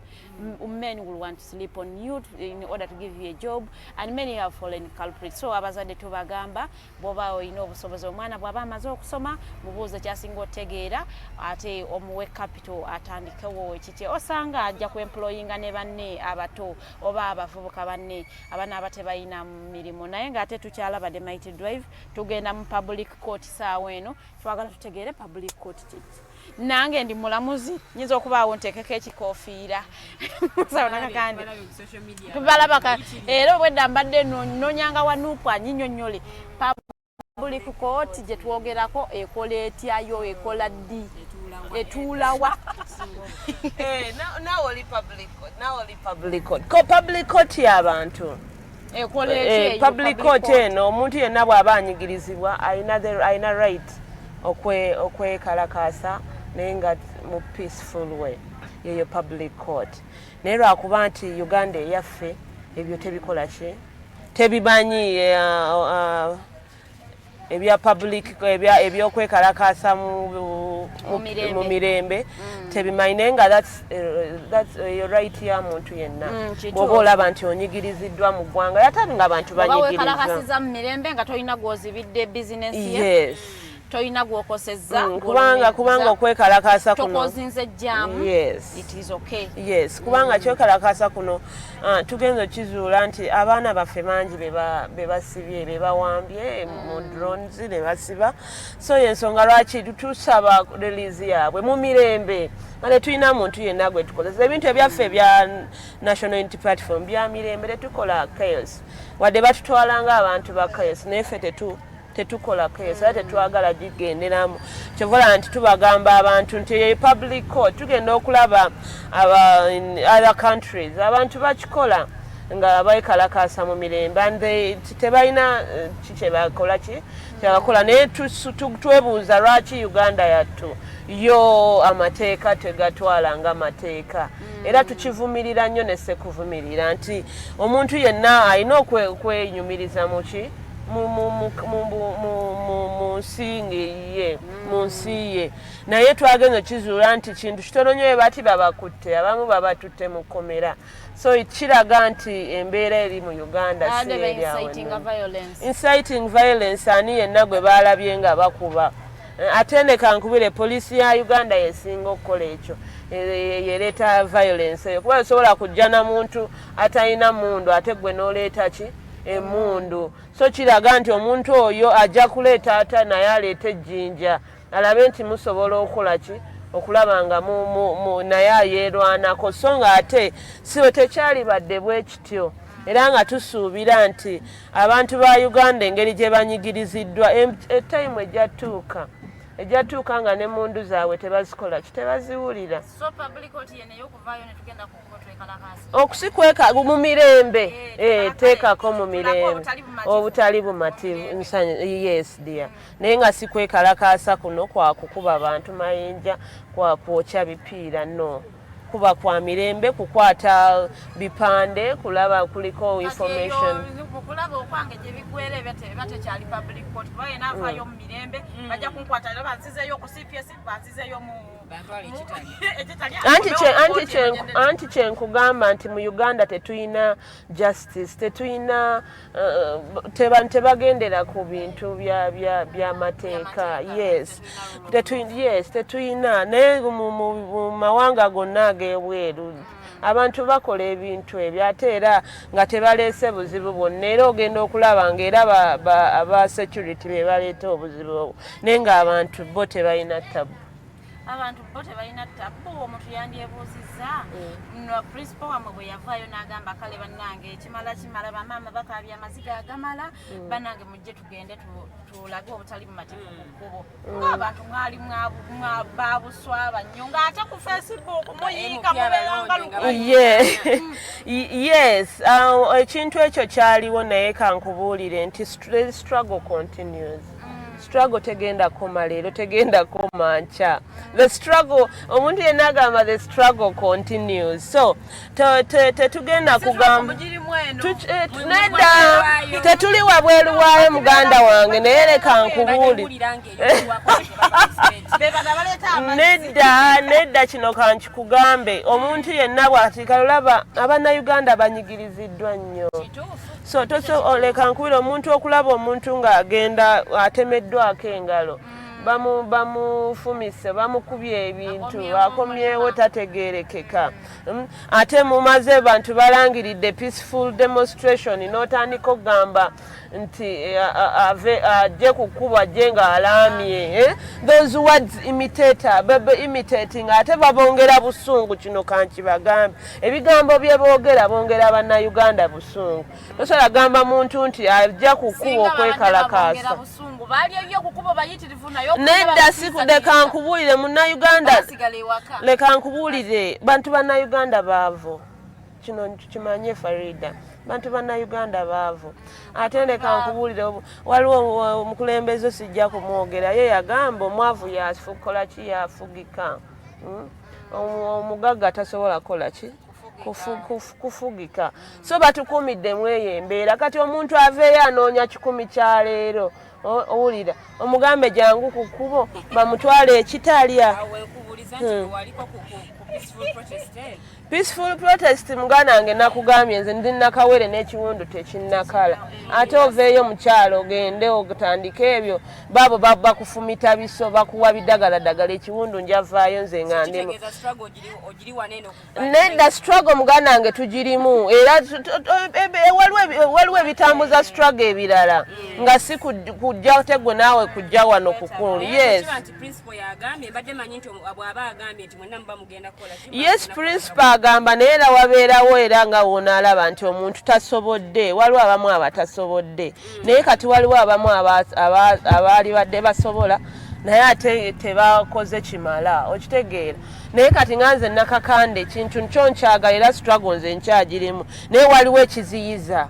Men will want to sleep on you in order to give you a job, and many have fallen culprits. So abazadde tubagamba bw'oba olina obusobozi omwana bw'aba amaze okusoma mubuuze kyasinga otegeera ate omuwe capital atandikewo ekiti osanga ajja ku employinga ne banne abato oba abavubuka banne abana abatebalina mirimu naye ng'ate tukyalaba the Mighty Drive tugenda mu public court saawa eno twagala tutegeere public court kiti nange ndi mulamuzi nyinza okubaawo nteekeko ekikoofiira Councilor Nakakande tubalabaka era obwedda mbadde nonyanga wanuupu anyinyonnyole public court gye twogerako ekola etyayo ekola ddi etuulawa public court y'abantu public court eno omuntu yenna bw'aba anyigirizibwa ayina right okwekalakaasa naye nga mu peaceful way yeyo public court naye lwakuba nti Uganda eyaffe ebyo tebikola ki tebimanyi ebya public ebyokwekalakaasa mu mirembe tebimanyi naye nga that's right ya muntu yenna bw'oba olaba nti onyigiriziddwa mu ggwanga yatabi nga abantu banyigirizza mu mirembe nga tolina gw'ozibidde bizinesi ye toyina gw'okosezza kubanga okwekalakaasa kuno tokozinze ejjaamu it is okay kubanga kyekalakaasa kuno tugenza okizuula nti abaana baffe mangi be basibye be bawambye mu drones ne basiba so yensonga lwaki tusaba release yaabwe mu mirembe ale tulina muntu yenna gwe tukozesa ebintu ebyaffe ebya National Unity Platform bya mirembe tetukola chaos wadde batutwalanga abantu ba chaos neffe tetukola chaos ate tetwagala gigenderamu kyovola nti tubagamba abantu nti public court tugenda okulaba in other countries abantu bakikola nga bekalakaasa mu mirembe and tebalina kikyebakola kyebakola naye twebuuza lwaki Uganda yattu yo amateeka tegatwala nga amateeka era tukivumirira nnyo ne sekuvumirira nti omuntu yenna alina okwenyumiriza muki mu nsi ye naye twagenza kizuula nti kintu kitono nnyo bati babakutte abamu babatutte mu kkomera so kiraga nti embeera eri mu Uganda inciting violence ani yenna gwe baalabye nga bakuba ate ne kankubire poliisi ya Uganda yesinga okukola ekyo yereeta violence eyo kuba osobola kujja na muntu atalina mundu ate gwe n'oleeta ki emundu so kiraga nti omuntu oyo ajja kuleeta ata naye aleeta ejjinja alabe nti musobola okukola ki okulaba nga naye ayeerwanako so nga ate siwe tekyali badde bwe kityo era nga tusuubira nti abantu ba Uganda engeri gye banyigiriziddwa etayimu ejjatuuka nga ne mundu zaabwe tebazikola ki tebaziwulira okusikweka mu mirembe teekako mu mirembe obutali bumativu yes dear naye nga sikwekalakaasa kuno kwakukuba abantu mayinja kwakwokya bipiira no kuba kwa mirembe kukwata bipande kulaba kuliko information kulaba okwange gye bigwere batekyali public court baye navaayo mu mirembe bajja kunkwata era banzizeeyo ku CPS banzizeeyo mu anti kyenkugamba nti mu Uganda tetuyina justice tetuyina tebagendera ku bintu by'amateeka yes tetuyina naye mu mawanga gonna ag'ebweru abantu bakola ebintu ebyo ate era nga tebaleese buzibu bwonna era ogenda okulaba ngaera aba security be baleeta obuzibu obwo naye ng'abantu bo tebalina tabu abantu bo tebalina tabu omuntu yandyebuuzizza principal wamwe bwe yavaayo n'agamba kale bannange kimala bamaama bakaabya amaziga agamala bannange mujje tugende tulage obutali bumativu ku kkubo ng'abantu mwali babuswaba nnyo ng'ate ku Facebook muyiika mubeeranga yes ekintu ekyo kyaliwo naye kankubuulire nti the struggle continues struggle tegenda koma leero tegenda koma ncha. The struggle omuntu yenna agamba the struggle continues. So tetugenda kugamba nedda tetuli wabweru waayo muganda wange naye leka nkubuuli nedda kino kankikugambe omuntu yenna bw'atika olaba abannayuganda banyigiriziddwa nnyo. So leka nkubira omuntu okulaba omuntu ng'agenda atemeddwako engalo bamufumise bamukubye ebintu akomyewo tategeerekeka ate mumaze bantu balangiridde peaceful demonstration n'otandika okugamba nti ajje kukuba ajje ng'alaamye those words imitating ate babongera busungu. Kino kankibagambe ebigambo bye boogera bongera bannayuganda busungu. Tosobola gamba muntu nti ajja kukuba okwekalakaasa nedda leka nkubuulire munnayuganda leka nkubuulire bantu bannayuganda baavu kino kimanye Farida bantu bannayuganda baavu ate leka nkubuulire waliwo omukulembeze sijja kumwogera ye yagamba omwavu yafukola ki yafugika omugagga tasobola kola ki kufugika. So batukuumiddemu eyo embeera kati omuntu aveeyo anoonya 10 kya leero owulira omugambe jangu ku kkubo bamutwala ekitalya. Peaceful protest muganda wange nakugambye nze ndi nakawere n'ekiwundu tekinnakala ate oveeyo mukyalo ogende ogutandika ebyo babo bakufumita biso bakuwa biddagaladagala ekiwundu njavaayo nze ngandemu nedda struggle muganda wange tugirimu era waliwo ebitambuza struggle ebirala nga si kujja tegwe naawe kujja wano kukulu. Yes principal agamba naye era wabeerawo era nga wona alaba nti omuntu tasobodde waliwo abamu abatasobodde naye kati waliwo abamu abaali badde basobola naye ate tebakoze kimala okitegeera naye kati nganze Nakakande kintu kyo nkyagala era struggle nze nkyagirimu naye waliwo ekiziyiza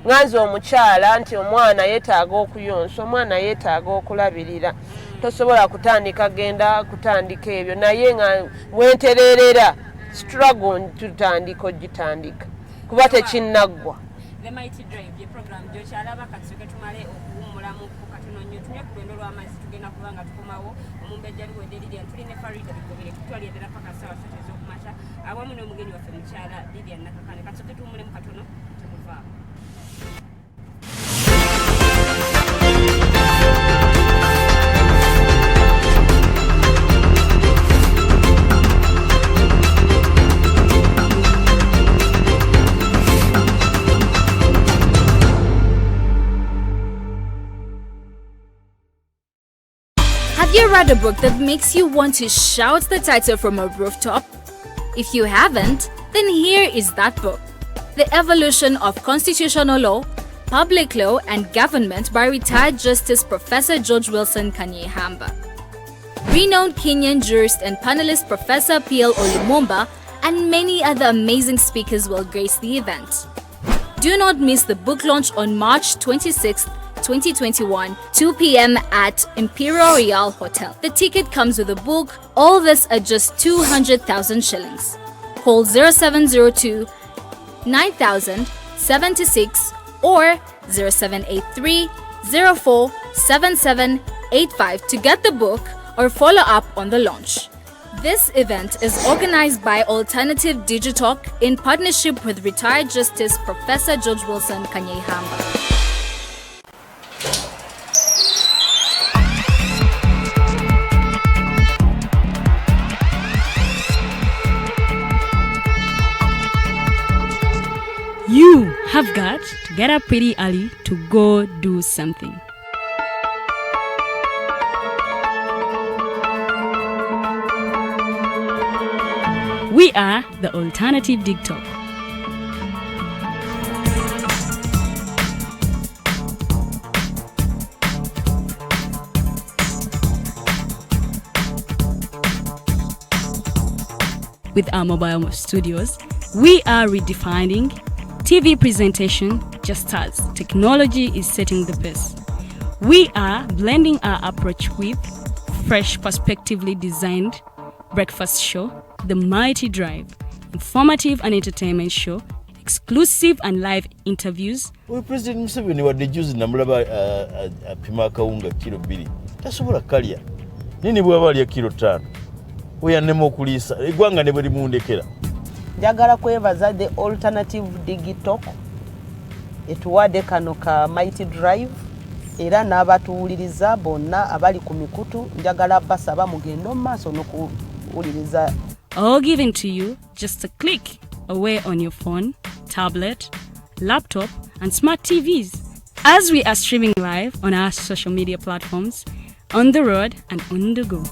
nganze omukyala nti omwana yeetaaga okuyonsa omwana yeetaaga okulabirira tosobola kutandika genda kutandika ebyo naye nga wentererera struggle tutandika ogitandika kuba tekinnaggwa. The Mighty Drive ye program gyokyalaba katusoke tumale okuwummulamu katono nnyo tumye ku lwendo lw'amazzi tugenda kuba nga tukomawo omumbejja luwedde Lilian tuli ne Farida bigobere tutwali endera paka ssaawa 3 ez'okumakya awamu n'omugenyi waffe mukyala Lilian Nakakande katusoke tuwummulemu katono temuvaamu. Have you read a book that makes you want to shout the title from a rooftop? If you haven't, then here is that book. The Evolution of Constitutional Law, Public Law and Government by retired Justice Professor George Wilson Kanyehamba. Renowned Kenyan jurist and panelist Professor P.L. Olumumba and many other amazing speakers will grace the event. Do not miss the book launch on March 26th, 2021, 2 p.m. at Imperial Royal Hotel. The ticket comes with a book. All this at just 200,000 shillings. Call 0702 9000 76 or 0783 04 7785 to get the book or follow up on the launch. This event is organized by Alternative Digitalk in partnership with retired Justice Professor George Wilson Kanyehamba. You have got to get up pretty early to go do something. We are the Alternative Digitalk. With our mobile studios, we are redefining TV presentation just as technology is setting the pace. We are blending our approach with fresh, perspectively designed breakfast show, The Mighty Drive, informative and entertainment show, exclusive and live interviews. President Museveni wadde juzi namulaba apima akawunga kilo 2 tasobola kalya nini bwaba alya kilo 5 oyannema okuliisa eggwanga ne bwe limundekera. Njagala kwebaza the alternative digital etuwadde kano ka Mighty Drive era n'abatuwuliriza bonna abali ku mikutu njagala basaba mugenda mu maaso n'okuwuliriza. All given to you just a click away on your phone, tablet, laptop, and smart TVs. As we are streaming live on our social media platforms, on the road and on the go.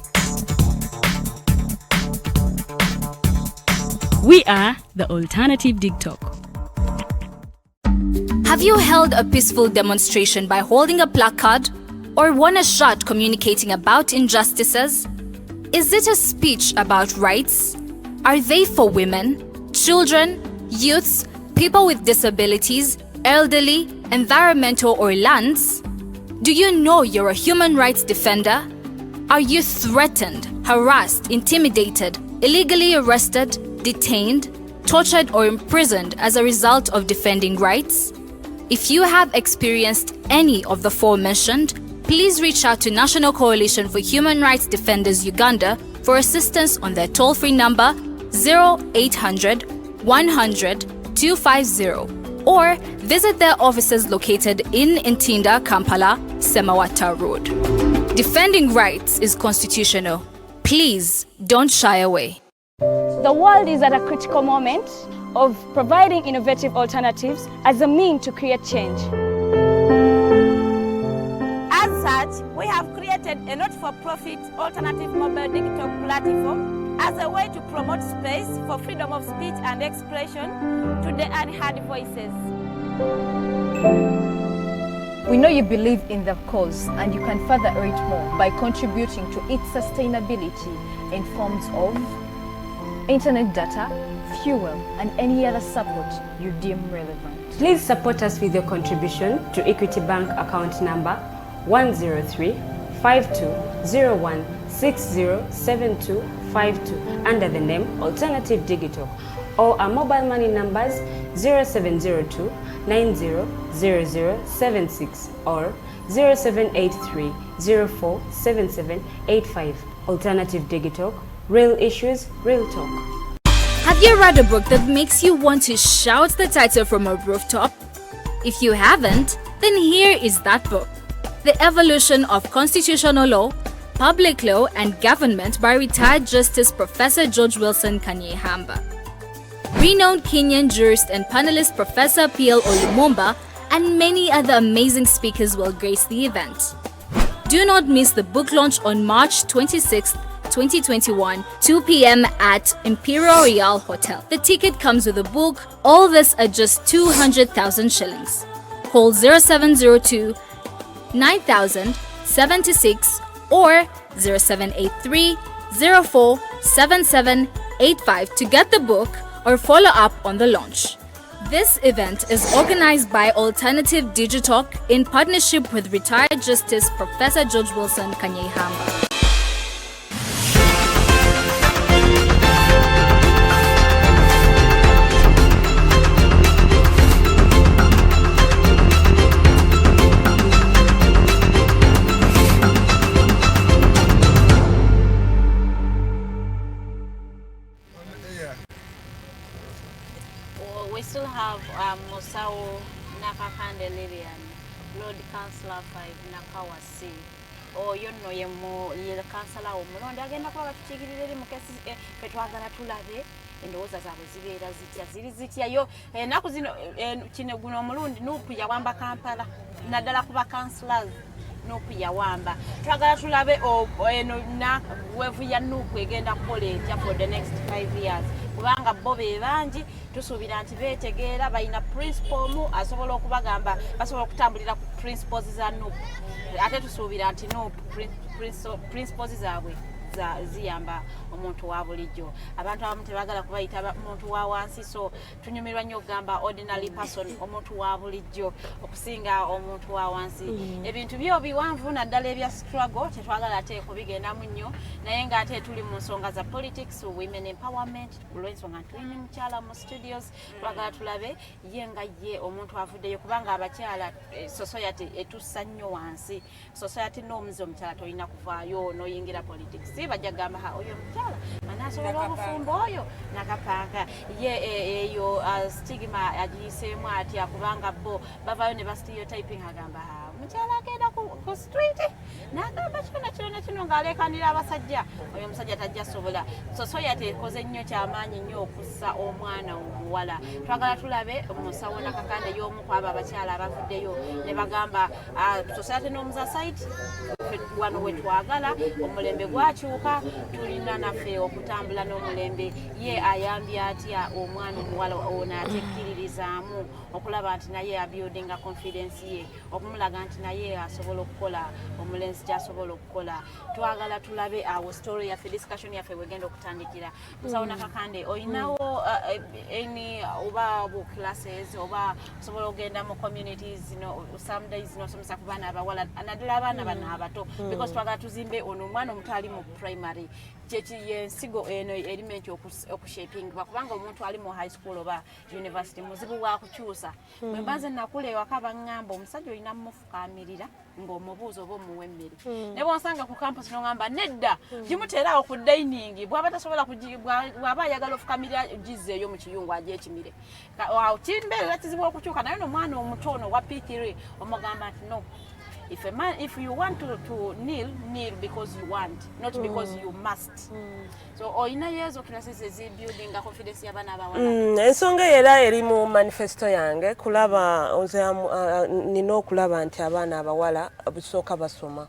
We are the Alternative TikTok. Have you held a peaceful demonstration by holding a placard or won a shot communicating about injustices? Is it a speech about rights? Are they for women, children, youths, people with disabilities, elderly, environmental or lands? Do you know you're a human rights defender? Are you threatened, harassed, intimidated, illegally arrested, detained, tortured or imprisoned as a result of defending rights? If you have experienced any of the forementioned, please reach out to National Coalition for Human Rights Defenders Uganda for assistance on their toll-free number 0800 100 250 or visit their offices located in Ntinda, Kampala, Semawata Road. Defending rights is constitutional. Please don't shy away. The world is at a critical moment of providing innovative alternatives as a means to create change. As such, we have created a not-for-profit alternative mobile digital platform as a way to promote space for freedom of speech and expression to the unheard voices. We know you believe in the cause and you can further it more by contributing to its sustainability in forms of internet data, fuel, and any other support you deem relevant. Please support us with your contribution to Equity Bank account number 103-5201-607252 under the name Alternative Digital, or our mobile money numbers 0702 900076 or 0783 047785. Alternative Digital, real issues, real talk. Have you read a book that makes you want to shout the title from a rooftop? If you haven't, then here is that book. The Evolution of Constitutional Law, Public Law and Government by retired Justice Professor George Wilson Kanyehamba. Renowned Kenyan jurist and panelist Professor P.L. Olumumba and many other amazing speakers will grace the event. Do not miss the book launch on March 26th, 2021, 2 p.m. at Imperial Royal Hotel. The ticket comes with a book, all this at just 200,000 shillings. Call 0702 9000 76 or 0783 04 7785 to get the book or follow up on the launch. This event is organized by Alternative Digital in partnership with retired Justice Professor George Wilson Kanyehamba. We still have Nakakande Lilian, Lord Councilor 5, Nakawa C. Yona ye Councilor omulonde agenda kuba bakikilira mu kesi twagala tulabe endowooza zaabwe zibeera ziri zitya yo ennaku zino kino guno omulundi nuupu yawamba Kampala naddala kuba councillors nuupu yawamba twagala tulabe weevu ya nuupu egenda kukola etya for the next 5 years kubanga bo be bangi tusuubira nti beetegeera balina principle mu asobola okubagamba basobola okutambulira ku principles za nuupu ate tusuubira nti nuupu principles zaabwe ziyamba omuntu wa bulijjo. Abantu abamu tebagala kubayita omuntu wa wansi, so tunyumirwa nnyo okugamba ordinary person, omuntu wa bulijjo okusinga omuntu wa wansi. Ebintu byo biwanvu naddala ebya struggle tetwagala ate kubigendamu nnyo, naye ng'ate tuli mu nsonga za politics, women empowerment, olw'ensonga tulina Omukyaala mu studios, twagala tulabe ye nga ye omuntu avuddeyo, kubanga abakyala society etussa nnyo wansi. Society norms omukyala tolina kuvaayo n'oyingira politics. Bajja kugamba oyo omukyala anaasobola obufumbo oyo nakapanga ye eyo stigma agiyiseemu atya, kubanga bo bavaayo ne bastereotyping agamba omukyala agenda ku street n'agamba kino ng'aleekanira abasajja, oyo omusajja tajja sobola. Society ekoze nnyo kyamaanyi nnyo okussa omwana omuwala. Twagala tulabe omusawo Nakakande y'omu ku abo abakyala abavuddeyo ne bagamba society norms aside, wano we twagala omulembe gwakyuka, tulina naffe okutambula n'omulembe. Ye ayambye atya omwana omuwala ono atekkiririzaamu okulaba nti naye abuildinga confidence ye, okumulaga nti naye asobola okukola omulenzi ky'asobola okukola. Twagala tulabe awo story yaffe, discussion yaffe wegenda okutandikira. Musawo Nakakande, oyinawo oba bu classes oba osobola okugenda mu communities, some days nosomesa ku baana abawala naddala abaana bano abato, because twagala tuzimbe ono omwana omuto ali mu primary yensigo eno element okushapingibwa, kubanga omuntu ali mu high school oba university muzibu bwa kukyusa. Bwe mbaze nakula ewaka baŋŋamba omusajja olina mufukaamirira ng'omubuuza oba omuwa emmere. Ne bw'onsanga ku campus n'oŋŋamba nedda gimuteerawo ku dining, bw'aba tasobola bw'aba ayagala ofukamirira gizzeeyo mu kiyungu agyekimire. Kimbeerera kizibu okukyuka, naye n'omwana omuto ono wa P3 omugamba nti no, if you want to kneel because you want, not because you must. So oyina yezo classes building confidence y'abaana abawala. Ensonga era eri mu manifesto yange kulaba nina okulaba nti abaana abawala busooka basoma.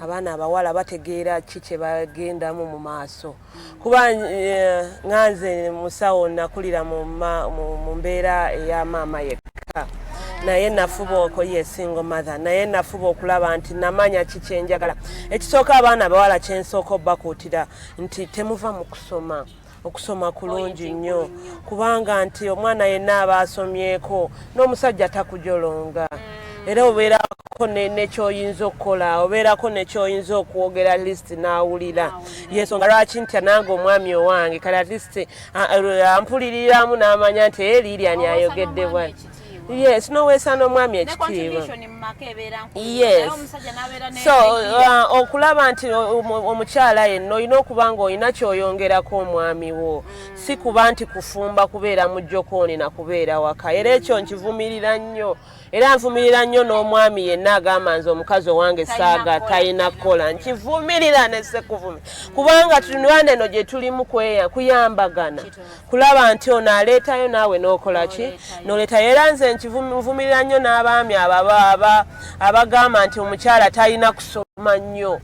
Abaana abawala bategeera ki kye bagendamu mu maaso. Kuba nganze musawo nakulira mu mbeera eya maama yekka. Naye nafuba okoye single mother, naye nafuba okulaba nti namanya ki kye njagala. Ekisooka abaana abawala kye nsooka obbakuutira nti temuva mu kusoma. Okusoma kulungi nnyo, kubanga nti omwana yenna aba asomyeko n'omusajja takujolonga. Era obeerako nekyoyinza okukola, obeerako nekyoyinza okwogera list n'awulira. Yensonga lwaki ntya nange omwami owange kala list ampuliriramu n'amanya nti Lilian ayogedde bw'ati. Yes, noweesa n'omwami ekitiibwa. Yes. So okulaba nti omukyala yenna olina okuba ng'olina kyoyongerako omwami wo, si kuba nti kufumba kubeera mu jjokooni na kubeera waka. Era ekyo nkivumirira nnyo. Era nvumirira nnyo n'omwami yenna agamba nze omukazi owange saaga talina kukola. Nkivumirira ne sekuvumira. Kubanga tunulwana eno gye tulimu kuyambagana. Kulaba nti ono aleetayo naawe n'okola ki? N'oleetayo. Era nze nkivumirira nnyo n'abaami abagamba nti omukyala talina kusoma nnyo.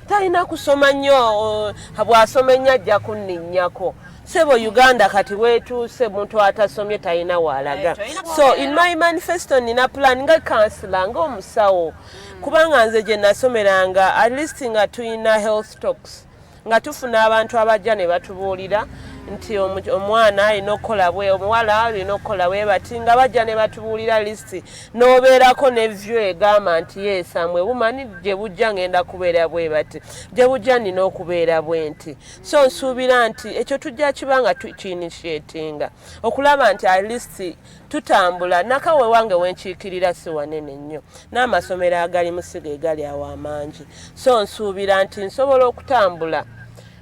Talina kusoma nnyo, bw'asoma ennyo ajja kunninnyako. Sebo Uganda kati wetuuse muntu atasomye talina walaga. So in my manifesto nina plan nga councilor nga omusawo, kubanga nze gye nasomeranga at least nga tuyina health talks, nga tufuna abantu abajja ne batubuulira nti omwana alina okukola bwe, omuwala alina okukola bwe bati, nga bajja ne batubuulira listi n'obeerako ne vyo egamba nti yeesamwe bumani gye bujja ngenda kubeera bwe bati, gye bujja nina okubeera bwe nti. So nsuubira nti ekyo tujja kibanga tukiinishetinga okulaba nti at least tutambula. Nakawe wange wenkiikirira si wanene nnyo, n'amasomero agali musiga egali awo amangi. So nsuubira nti nsobola okutambula.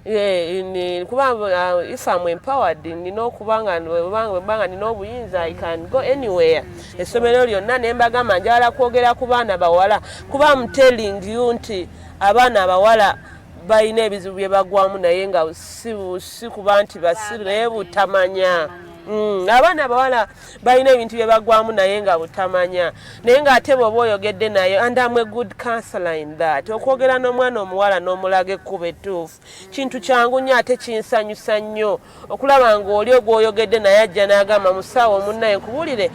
Kuba if I'm empowered, nina okubanga nina obuyinza, I can go anywhere. Essomero lyonna ne mbagamba njagala kwogera ku baana bawala, kuba I'm telling you nti abaana abawala balina ebizibu bye bagwamu naye nga si kuba nti basire butamanya. abaana abawala balina ebintu bye bagwamu naye nga butamanya naye ng'ate bw'oba oyogedde naye and I'm a good counselor in that okwogera n'omwana omuwala n'omulaga ekkuba ettuufu kintu kyangu nnyo ate kinsanyusa nnyo okulaba ng'oli ogw'oyogedde naye ajja n'agamba musawo munnaye nkubuulire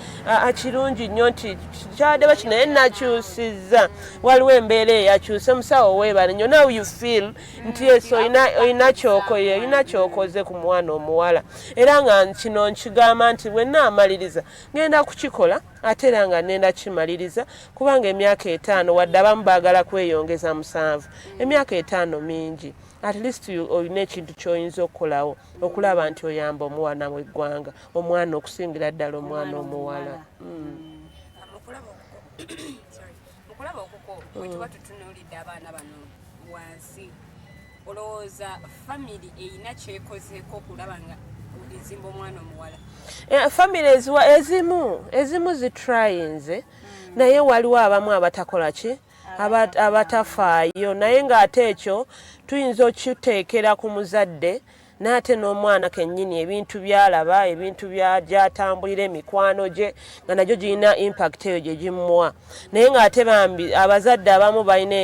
kirungi nnyo nti kyadeba kino naye nakyusizza waliwo embeera eyakyuse musawo weebale nnyo now you feel nti yesu olina kyokoze ku mwana omuwala era nga kino nkigamba nti bwe naamaliriza ngenda kukikola ate era nga nenda kimaliriza kubanga emyaka 5 wadde abamu baagala kweyongeza 7 emyaka 5 mingi at least olina ekintu ky'oyinza okukolawo okulaba nti oyamba omuwana w'eggwanga omwana okusingira ddala omwana omuwala okulaba okuko bwe tuba tutunuulidde abaana bano wansi olowooza family eyina kyekozeeko okulaba nga ezimba omwana omuwala family ezimu zitrayinze naye waliwo abamu abatakola ki abatafaayo naye ng'ate ekyo tuyinza okiteekera ku muzadde n'ate n'omwana kennyini ebintu by'alaba ebintu gy'atambulira emikwano gye nga nagyo girina impact eyo gye gimuwa naye ng'ate bambi abazadde abamu balina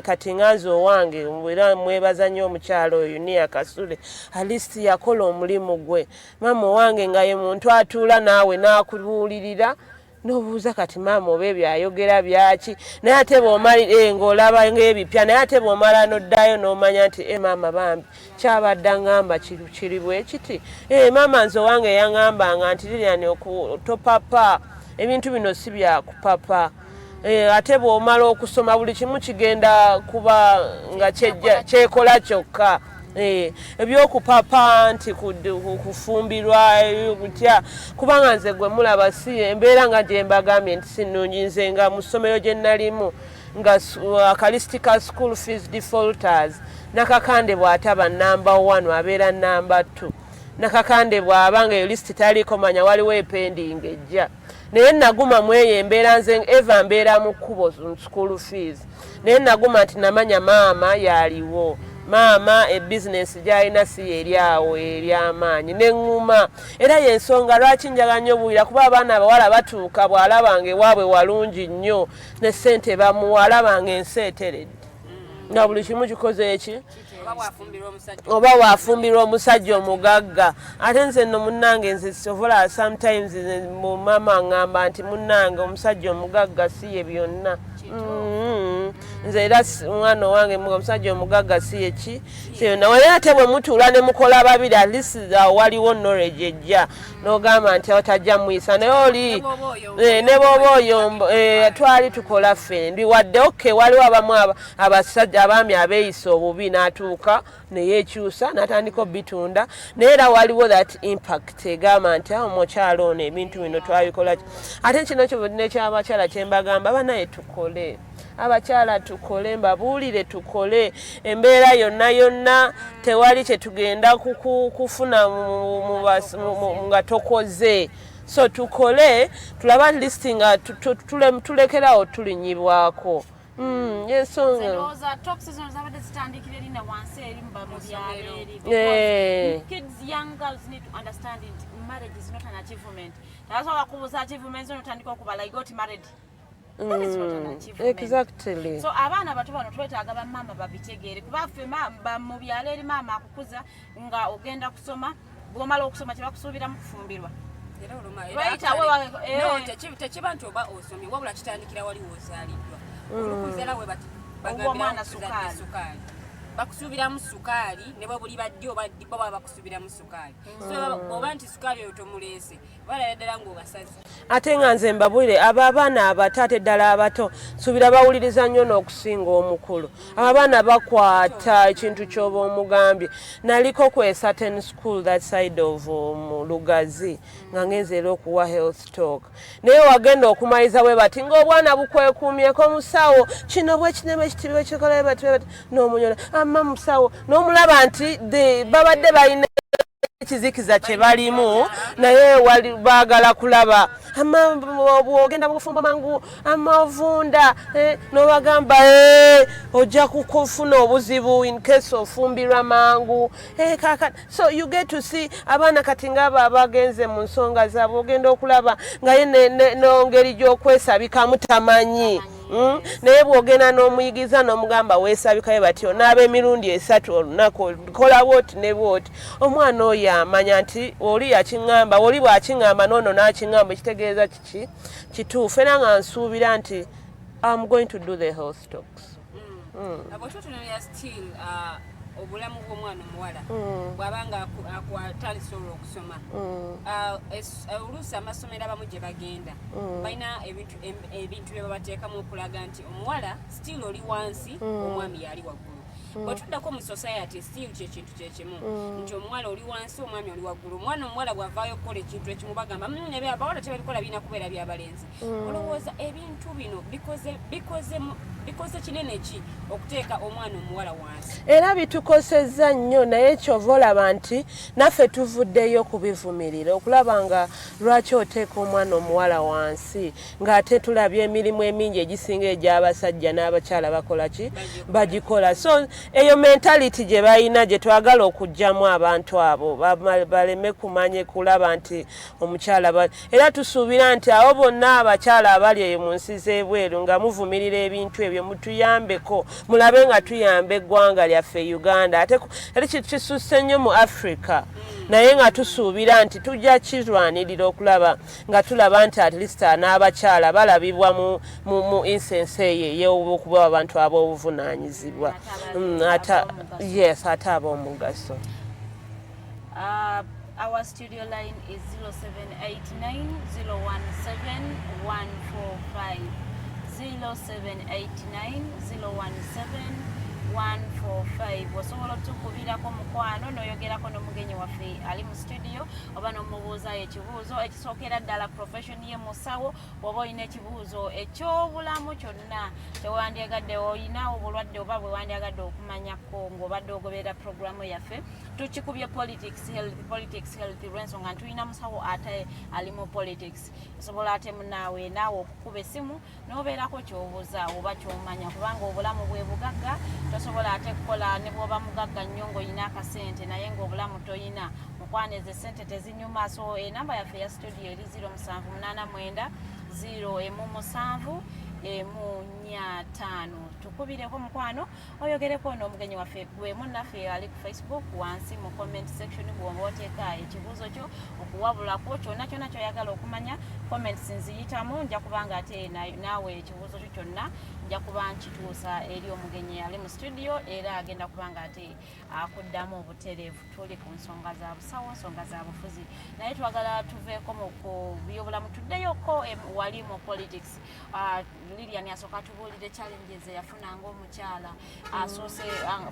kati nganze owange era mwebaza nnyo omukyalo oyo Nia Kasule at yakola omulimu gwe maama owange nga ye muntu atuula naawe n'akubuulirira n'obuuza kati maama oba ebyo ayogera byaki naye ate bw'omalira ng'olaba ng'ebipya naye ate bw'omala n'oddayo n'omanya nti maama bambi kyabadde ngamba kiri bwe kiti maama nze owange yaŋŋambanga nti Lilian topapa ebintu bino si byakupapa ate bw'omala okusoma buli kimu kigenda kuba nga kyekola kyokka ebyokupapa nti kufumbirwa kutya kubanga nze gwe mulaba si embeera nga gye mbagambye nti sinnungi nze nga mu ssomero gye nalimu nga akalistika school fees defaulters Nakakande bw'ataba number 1 abeera number 2 Nakakande bw'abanga eyo list taliko manya waliwo epending ejja naye naguma mweyo embeera nze eva mbeera mu kkubo school fees naye naguma nti namanya maama yaliwo maama business gyalina si eri awo ery'amaanyi neŋŋuma era y'ensonga lwaki njagala nnyo obuwira kuba abaana abawala batuuka bw'alabanga ewaabwe walungi nnyo ne ssente bamuwa alabanga ensi eteredde nga buli kimu kikoze eki oba waafumbirwa omusajja omugagga ate nze nno munnange nze sobola sometimes mama ŋŋamba nti munnange omusajja omugagga si ye byonna nze era omwana owange omusajja omugagga si yeki naye ate bwe mutuula ne mukola babiri at least waliwo knowledge ejja n'ogamba nti otajja muyisa naye oli ne bw'oba oyo twali tukola ffe ndi wadde oke waliwo abamu abasajja abaami abeeyisa obubi n'atuuka neyeekyusa n'atandika obitunda naye era waliwo that impact egamba nti omukyalo ono ebintu bino twabikola ate kino nekyabakyala kyembagamba banaye tukole abakyala tukole mbabuulire tukole embeera yonna tewali kye tugenda kufuna nga tokoze so tukole tulaba listi nga tulekerawo tulinyibwako yensonga exactly. So abaana bato bano twetaaga bamama babitegeere kuba ffe mu byalo eri maama akukuza nga ogenda kusoma bw'omala okusoma tebakusuubiramu kufumbirwa tekiba nti oba osomye wabula kitandikira wali wozaaliddwa olukuzeera we bagambira sukaali bakusuubiramu sukaali ne bwe buli badde oba baba bakusuubiramu sukaali so oba nti sukaali oyo tomuleese balala ddala ng'obasazi ate nga nze mbabuulire abo abaana abato ate ddala abato suubira bawuliriza nnyo n'okusinga omukulu abaana bakwata ekintu ky'oba omugambye naliko ku a certain school that side of Lugazi nga ngenze era okuwa health talk naye wagenda okumaliriza bwe bati ng'obwana bukwekuumyeko musawo kino bwekinema ekitibwa ekikola bwe bati n'omunyola amma musawo n'omulaba nti babadde balina ekizikiza kye balimu naye baagala kulaba bw'ogenda mu kufumba mangu amavunda n'obagamba ojja kufuna obuzibu in case ofumbirwa mangu so you get to see abaana kati ng'abo abagenze mu nsonga zaabwe ogenda okulaba nga ye n'engeri gy'okwesabikamu tamanyi naye bw'ogenda n'omuyigiza n'omugamba weesabikayo batyo n'ab'emirundi 3 olunaku kola bwoti ne bwoti omwana oyo amanya nti oli yakiŋŋamba oli bw'akiŋŋamba n'ono n'akiŋŋamba ekitegeeza kiki kituufu era nga nsuubira nti I'm going to do the health talks. Obulamu bw'omwana omuwala bw'abanga atandise olw'okusoma oluusi amasomero abamu gye bagenda balina ebintu bye babateekamu okulaga nti omuwala still oli wansi omwami yali waggulu bwetuddako mu society still kyekintu kyekimu nti omuwala oli wansi omwami oli waggulu omwana omuwala bw'avaayo okukola ekintu ekimu bagamba abawala tebalikola birina kubeera byabalenzi olowooza ebintu bino bikoze kinene ki okuteeka omwana omuwala wansi era bitukosezza nnyo naye kyova olaba nti naffe tuvuddeyo kubivumirira okulaba nga lwaki oteeka omwana omuwala wansi ng'ate tulabye emirimu emingi egisinga egy'abasajja n'abakyala bakola ki bagikola so eyo mentality gye balina gye twagala okuggyamu abantu abo baleme kumanye kulaba nti omukyala era tusuubira nti abo bonna abakyala abali eyo mu nsi z'ebweru nga muvumirira ebintu ebyo mutuyambeko mulabe nga tuyamba eggwanga lyaffe Uganda ate kisusse nnyo mu Africa naye nga tusuubira nti tujja kirwanirira okulaba nga tulaba nti at least n'abakyala balabibwa mu insense eyo ey'okuba abantu ab'obuvunaanyizibwa yes ate ab'omugaso. Our studio line is 0789 017 145 0789 017 145 osobola otukubirako mukwano n'oyogerako n'omugenyi waffe ali mu studio oba n'omubuuzayo ekibuuzo ekisookera ddala profession ye musawo oba olina ekibuuzo eky'obulamu kyonna kyewandyagadde olina obulwadde oba bwe wandyagadde okumanyako ng'obadde ogoberera programu yaffe tukikubye politics health lw'ensonga ntulina musawo ate ali mu politics osobola ate munaawe naawe okukuba essimu n'obeerako ky'obuuza oba ky'omanya kubanga obulamu bwe bugagga tosobola ate kukola ne bw'oba mugagga nnyo ng'olina akasente naye ng'obulamu toyina mukwaneze essente tezinyuma so enamba yaffe ya studio eri 0789 017 5 tukubireko mukwano oyogereko n'omugenyi waffe gwe munnaffe ali ku Facebook wansi mu comment section bw'oba oteeka ekibuuzo kyo okuwabulako kyonna ky'oyagala okumanya comments nziyitamu nja kubanga ate naawe ekibuuzo kyo kyonna nja kuba nkituusa eri omugenyi ali mu studio era agenda kubanga ate akuddamu obutereevu tuli ku nsonga za busawo nsonga za bufuzi naye twagala tuveeko mu byobulamu tuddeyoko wali mu politics. Lilian yasooka tubuulire challenges yafuna ng'omukyala asoose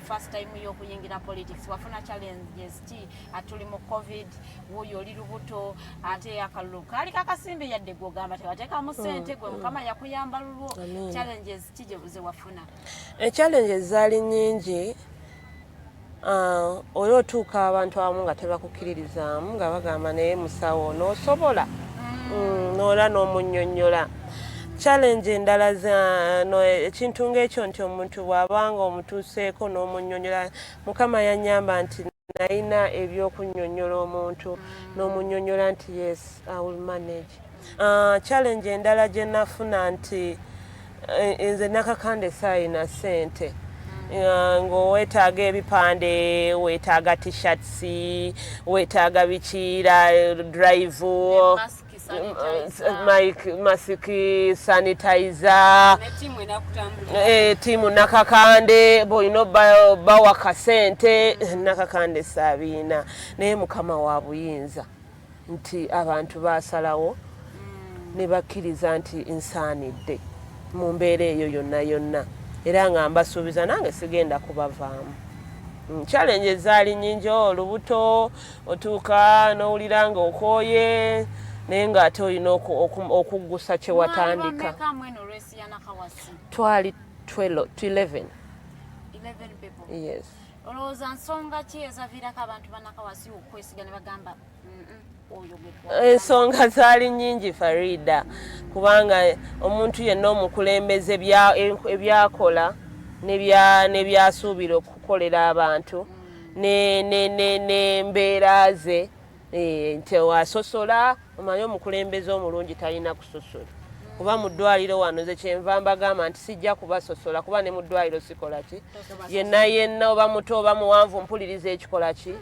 first time y'okuyingira politics wafuna challenges ki atuli mu covid wuyo oli lubuto ate akalulu kaali kakasimbi yadde gw'ogamba tewateekamu ssente gwe mukama yakuyamba lulwo challenges ki ze wafuna? Challenges zaali nnyingi oli otuuka abantu abamu nga tebakukkiririzaamu nga bagamba naye musawo n'osobola n'ola n'omunnyonnyola challenge endala ekintu ng'ekyo nti omuntu bw'abanga omutuuseeko n'omunnyonnyola mukama yannyamba nti nalina ebyokunnyonnyola omuntu n'omunnyonnyola nti yes I will manage. Challenge endala gye nafuna nti nze Nakakande saayina ssente ng'oweetaaga ebipande weetaaga t-shirts weetaaga bikiira drive masiki sanitizer tiimu Nakakande bw'olina bawa kasente Nakakande saabiina naye mukama wa buyinza nti abantu baasalawo ne bakkiriza nti nsaanidde mu mbeera eyo yonna yonna era nga mbasuubiza nange sigenda kubavaamu. Challenge zaali nnyingi olubuto otuuka n'owulira nga okooye naye ng'ate olina okuggusa kye watandika. Twali 11. 11 people. Yes. olowooza nsonga ki ezaviirako abantu bannakawa C okwesiga ne bagamba oyo ensonga zaali nnyingi Farida kubanga omuntu yenna omukulembeze ebyakola n'ebyasuubira okukolera abantu n'embeera ze nti wasosola omanyi omukulembeze omulungi talina kusosola kuba mu ddwaliro wano ze kyenva mbagamba nti sijja kubasosola kuba ne mu ddwaliro sikola ki yenna oba muto oba muwanvu mpuliriza ekikola ki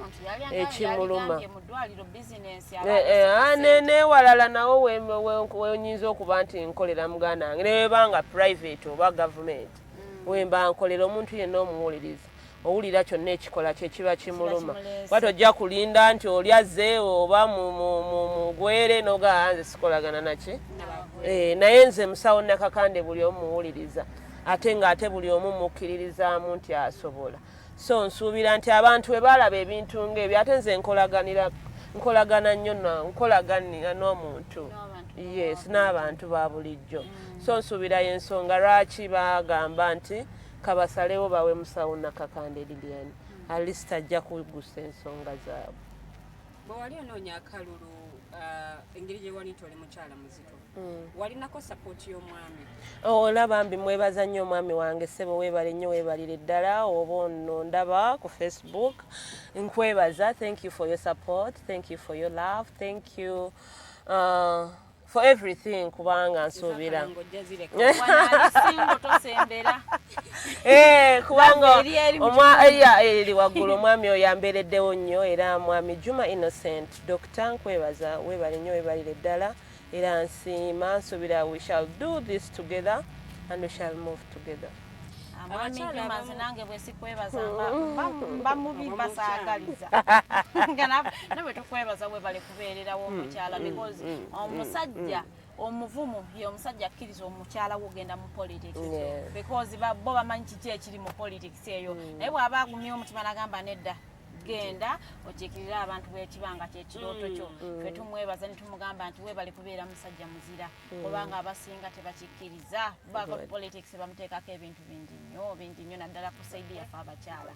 ekimuluma newalala nawo wenyinza okuba nti nkolera muganda wange newebanga private oba government wemba nkolera omuntu yenna omuwuliriza owulira kyonna ekikola kye kiba kimuluma kuba tojja kulinda nti oli azze oba mugwere nogaa nze sikolagana naki naye nze musawo Nakakande buli omu muwuliriza ate ng'ate buli omu mukkiririzaamu nti asobola so nsuubira nti abantu bwe baalaba ebintu ng'ebyo ate nze nkolagana nnyo nkolaganira n'omuntu yes n'abantu ba bulijjo so nsuubira y'ensonga lwaki bagamba nti kabasalewo bawe musawo Nakakande Lilian alista ajja kugusa ensonga zaabwe bwewali onoonya akalulu engeri gye wali nti oli mukyala muzito walinako sapooti y'omwami olaba mbi mwebaza nnyo omwami wange ssebo weebale nnyo weebalire ddala oba ono ndaba ku Facebook nkwebaza thank you for your support thank you for your love thank you for everything kubanga nsuubira kubanga eri waggulu omwami oyo yambeereddewo nnyo era mwami Juma Innocent Dr. nkwebaza weebale nnyo weebalire ddala era nsiima nsuubira we shall do this together and we shall move together Mwami Juma nze nange bwe sikwebaza bamubi basaagaliza nawe tukwebaza webale kubeererawo omukyala because omusajja omuvumu ye omusajja akkiriza omukyala wogenda mu politics because bo bamanyi kiki ekiri mu politics eyo naye bw'aba agumye omutima n'agamba nedda genda okikirira abantu bw'ekibanga ky'ekirooto kyo ffe tumwebaza ne tumugamba nti weebale kubeera musajja muzira kubanga abasinga tebakikkiriza politics bamuteekako ebintu bingi nnyo naddala ku saidi yaffe abakyala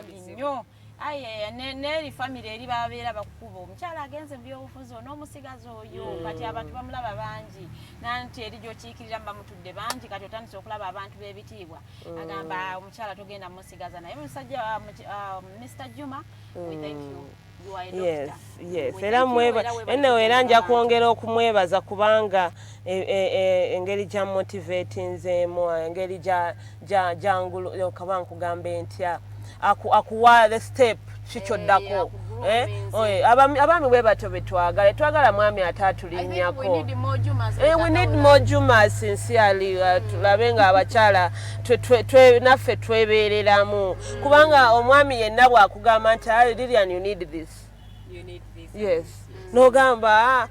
bingi nnyo aye n'eri famire eri babeera bakukuba omukyala agenze mu byobufuzi n'omusigazi oyo kati abantu bamulaba bangi nanti eri gy'okiikirira bamutudde bangi kati otandise okulaba abantu b'ebitiibwa agamba omukyala togenda musigaza naye musajja Mr. Juma we thank you. Yes, era nja kwongera okumwebaza kubanga engeri gya motivatinzeemu engeri gyangulu kaba nkugambe ntya akuwa the step kikyoddako abaami bwe batyo betwagala mwami ate atulinnyako we need more Jumas sincerely tulabe nga abakyala naffe twebeereramu kubanga omwami yenna bwakugamba nti Lilian you need this yes nogamba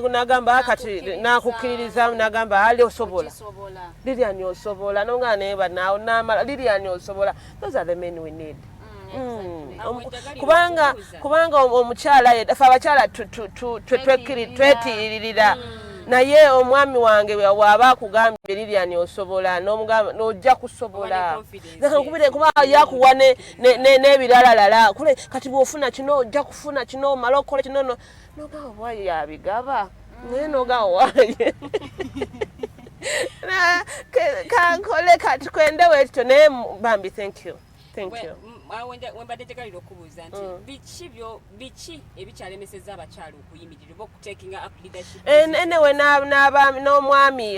nagamba kati nakukkiririza nagamba ali osobola Lilian osobola nonga neba nawo namala Lilian osobola those are the men we need kubanga omukyala yaffe abakyala twetiririra naye omwami wange waba akugambye Lilian osobola n'ojja kusobola kuba yakuwa n'ebiralalala kule kati bw'ofuna kino ojja kufuna kino omala okukola kino nogawa wayi yabigaba naye nogawa wayi kankole kati kwendewo ekito naye bambi thank you wembadde tegalira okubuuza nti biki ebikyalemeseza abakyala okuyimirira oba okutekinga up leadership enewe n'omwami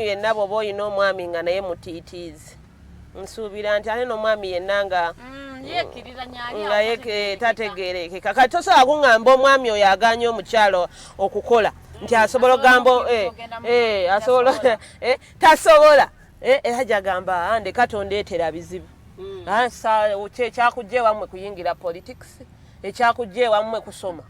yenna bw'oba oyina omwami nga naye mutiitiizi nsuubira nti ate n'omwami yenna nga tategeerekeka kati tosobola kuŋŋamba omwami oyo aganya omukyalo okukola nti asobola okugamba tasobola era gyagamba ndeka tondeetera bizibu ekyakujja ewammwe kuyingira politics ekyakujja ewammwe kusoma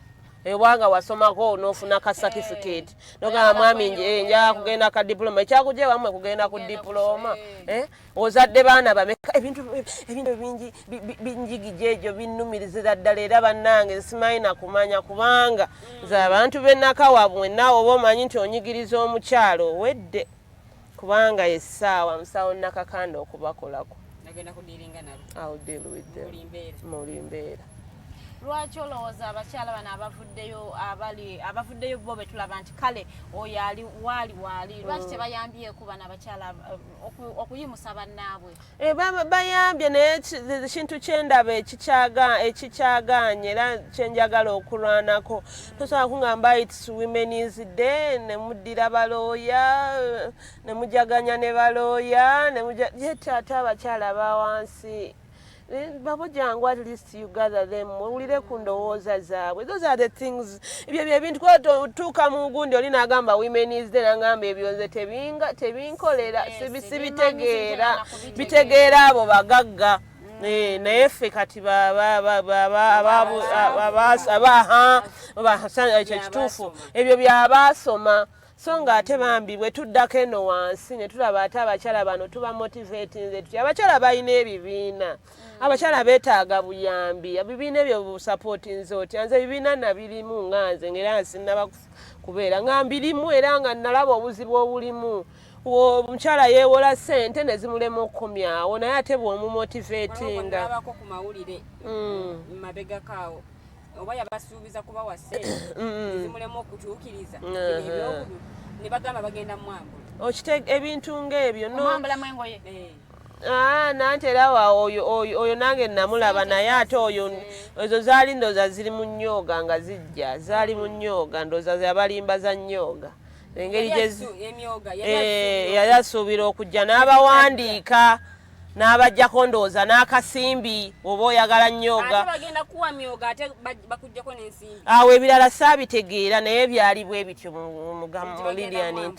ewanga wasomako n'ofuna ka certificate nogamba mwami njagala kugenda ka diploma ekyakujja ewammwe kugenda ku diploma ozadde baana bameka ebintu binjigija egyo binnumirizira ddala era bannange simanyi nakumanya kubanga nze abantu b'Nakawa mwenna oba omanyi nti onyigiriza omukyalo owedde kubanga essaawa musawo Nakakande okubakolako nagenda kudiringa nabo I'll deal with them muli mbeera. Lwaki olowooza abakyala bano abavuddeyo bo betulaba nti kale oyo ali waali lwaki tebayambyeko bano abakyala okuyimusa bannaabwe? Bayambye naye ekintu kyendaba ekikyagaanye era kyenjagala okulwanako tosobola kuŋŋamba it's women's day ne muddira balooya ne mujaganya ne balooya yete ate abakyala bawansi babo jangu at least you gather them muwulire ku ndowooza zaabwe. Those are the things ebyo byebintu tuuka mu gundi oli n'agamba women's day n'agamba ebyo nze tebinkolera sibitegeera bitegeera abo bagagga naye ffe kati ekyo kituufu ebyo byabaasoma so ng'ate bambi bwe tuddako eno wansi ne tulaba ate abakyala bano tuba motivatinze tutya abakyala balina ebibiina abakyala beetaaga buyambi ebibiina ebyo busapootinze otya nze ebibiina nabirimu nga nze ng'era nsinnaba kubeera nga mbirimu era nga nalaba obuzibu obulimu omukyala yeewola ssente ne zimulema okukomyawo naye ate bw'omumotivatinga abako ku mawulire mabegakaawo oba yabasuubiza kubawa ssente zimulema okutuukiriza ebyobulu ne bagamba bagenda mwambula ebintu ng'ebyo mwambulamu engoye nanti era oyo nange namulaba naye ate oyo ezo zaali ndooza ziri mu nnyoga nga zijja zaali mu nnyoga ndooza yabalimba za nnyoga engeri yali asuubira okujja n'abawandiika n'abajjako ndooza n'akasimbi oba oyagala nnyoga awo ebirala saabitegeera naye byali bwe bityo mu Lilian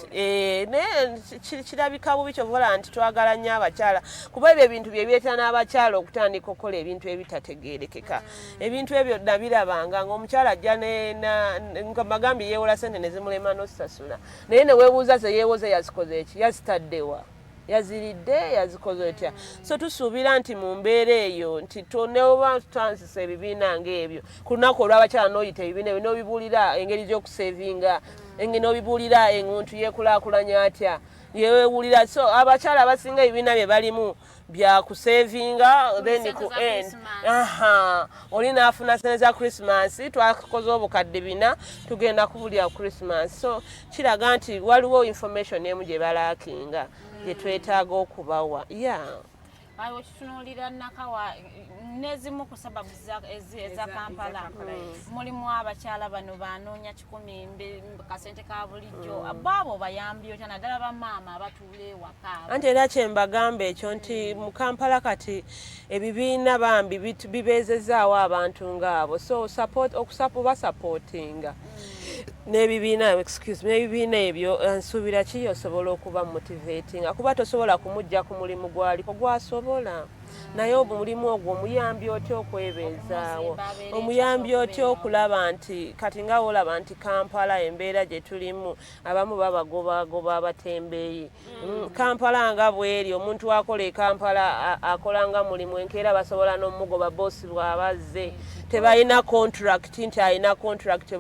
kirabika bubi kyovola nti twagala nnyo abakyala kuba ebyo ebintu bye byetera n'abakyala okutandika okukola ebintu ebitategeerekeka ebintu ebyo nabirabanga ng'omukyala ajja bagambye yeewola ssente ne zimulema n'osasula naye ne weebuuza ze yeewoze yazikoze eki yazitaddewa yaziridde yazikoze otya so tusuubira nti mu mbeera eyo nti neoba tutansisa ebibiina ng'ebyo ku lunaku olw'abakyala n'oyita ebibiina ebyo n'obibuulira engeri gy'okusevinga n'obibuulira enguntu yeekulaakulanya atya yeewuulira so abakyala abasinga ebibiina bye balimu bya kusevinga then ku end oli n'afuna sente za Christmas twakoze obukadde 4 tugenda kubulya Christmas so kiraga nti waliwo information emu gye balaakinga twetaaga okubawa awo kitunuulira Nakawa nezimu ku sababu eza Kampala mulimu abakyala bano banoonya 10 kasente ka bulijjo abo bayambi otya naddala bamaama abatuula ewaka anti era kyembagamba ekyo nti mu Kampala kati ebibiina bambi bibeezezaawo abantu ng'abo so basapootinga n'ebibiina ebyo nsuubira ki osobola okuba motivatinga kuba tosobola kumujja ku mulimu gwaliko gwasobola naye omulimu ogwo omuyambi otya okwebeezaawo omuyambi otya okulaba nti kati nga olaba nti Kampala embeera gye tulimu abamu babagobagoba abatembeeyi Kampala nga bweri omuntu akola e Kampala akola nga mulimu enkeera basobola n'omugoba boosi bw'abazze tebalina contract nti alina contract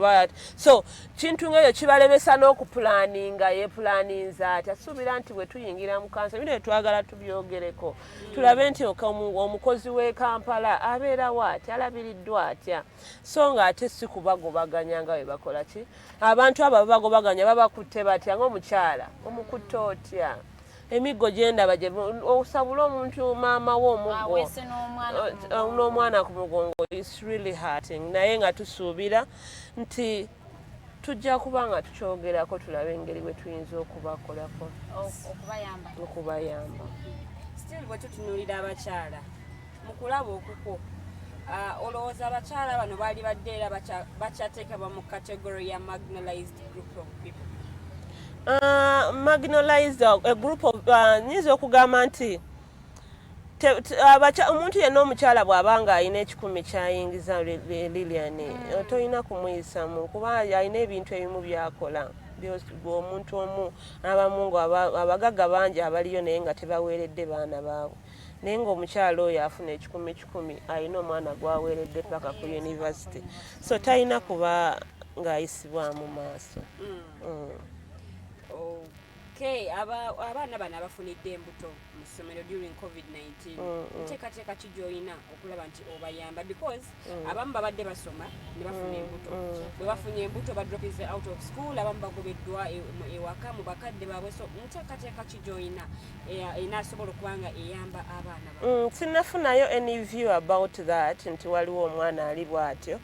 so kintu ng'eyo kibalemesa n'okupulaninga yepulaninza ati asuubira nti bwe tuyingira mu kansa bino twagala tubyogereko tulabe nti omukozi w'e Kampala abeerawo atya alabiriddwa atya so ng'ate si kubagobaganya nga bwe bakola ki abantu abo babagobaganya babakutte batya ng'omukyala omukutta otya emiggo gyendaba osabula omuntu maama we omuggo n'omwana ku mugongo is really hurting naye nga tusuubira nti tujja kuba nga tukyogerako tulabe engeri bwe tuyinza okubakolako okubayamba still bwe tutunuulira abakyala mu kulaba okuko olowooza abakyala bano baali badde era bakyateekebwa mu category ya marginalized group of people marginalized a group of nyiza okugamba nti omuntu yenna omukyala bw'abanga alina 10 kyayingiza Lilian tolina kumuyisamu kuba alina ebintu ebimu byakola omuntu omu abamu abagagga bangi abaliyo naye nga tebaweeredde baana baabwe naye ng'omukyala oyo afuna 10 alina omwana gwaweeredde paka ku university so talina kuba ng'ayisibwamu maaso Okay, abaana bano abafunidde embuto mu ssomero during COVID-19 nteekateeka ki gy'olina okulaba nti obayamba because abamu babadde basoma ne bafuna embuto bwe bafunye embuto badropize out of school abamu bagobeddwa ewaka mu bakadde baabwe so nteekateeka ki gy'olina enaasobola okubanga eyamba abaana sinnafunayo any view about that nti waliwo omwana ali bw'atyo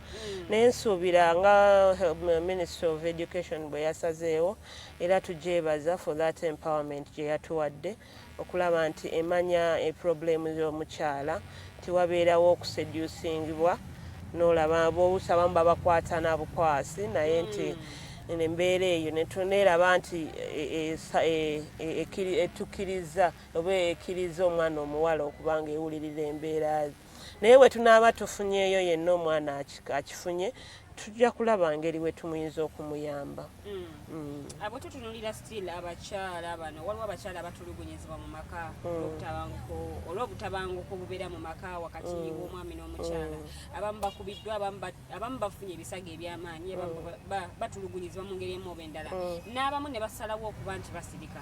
naye nsuubira nga Ministry of Education bwe yasazeewo era tugyebaza for that empowerment gye yatuwadde okulaba nti emanya eproblemu z'omukyala tiwabeerawo okuseducingibwa n'olaba b'obuusa abamu babakwata na bukwasi naye nti embeera eyo netuneeraba nti etukkiriza oba ekkiriza omwana omuwala okubanga ewulirira embeera naye bwe tunaaba tufunyeeyo yenna omwana akifunye tujja kulaba ngeri we tumuyinza okumuyamba. Abo tutunulira still abakyala bano waliwo abakyala abatulugunyizibwa mu maka olw'obutabanguko obubeera mu maka wakati w'omwami n'omukyala abamu bakubiddwa abamu bafunye ebisago eby'amaanyi batulugunyizibwa mu ngeri emu oba endala n'abamu ne basalawo okuba nti basirika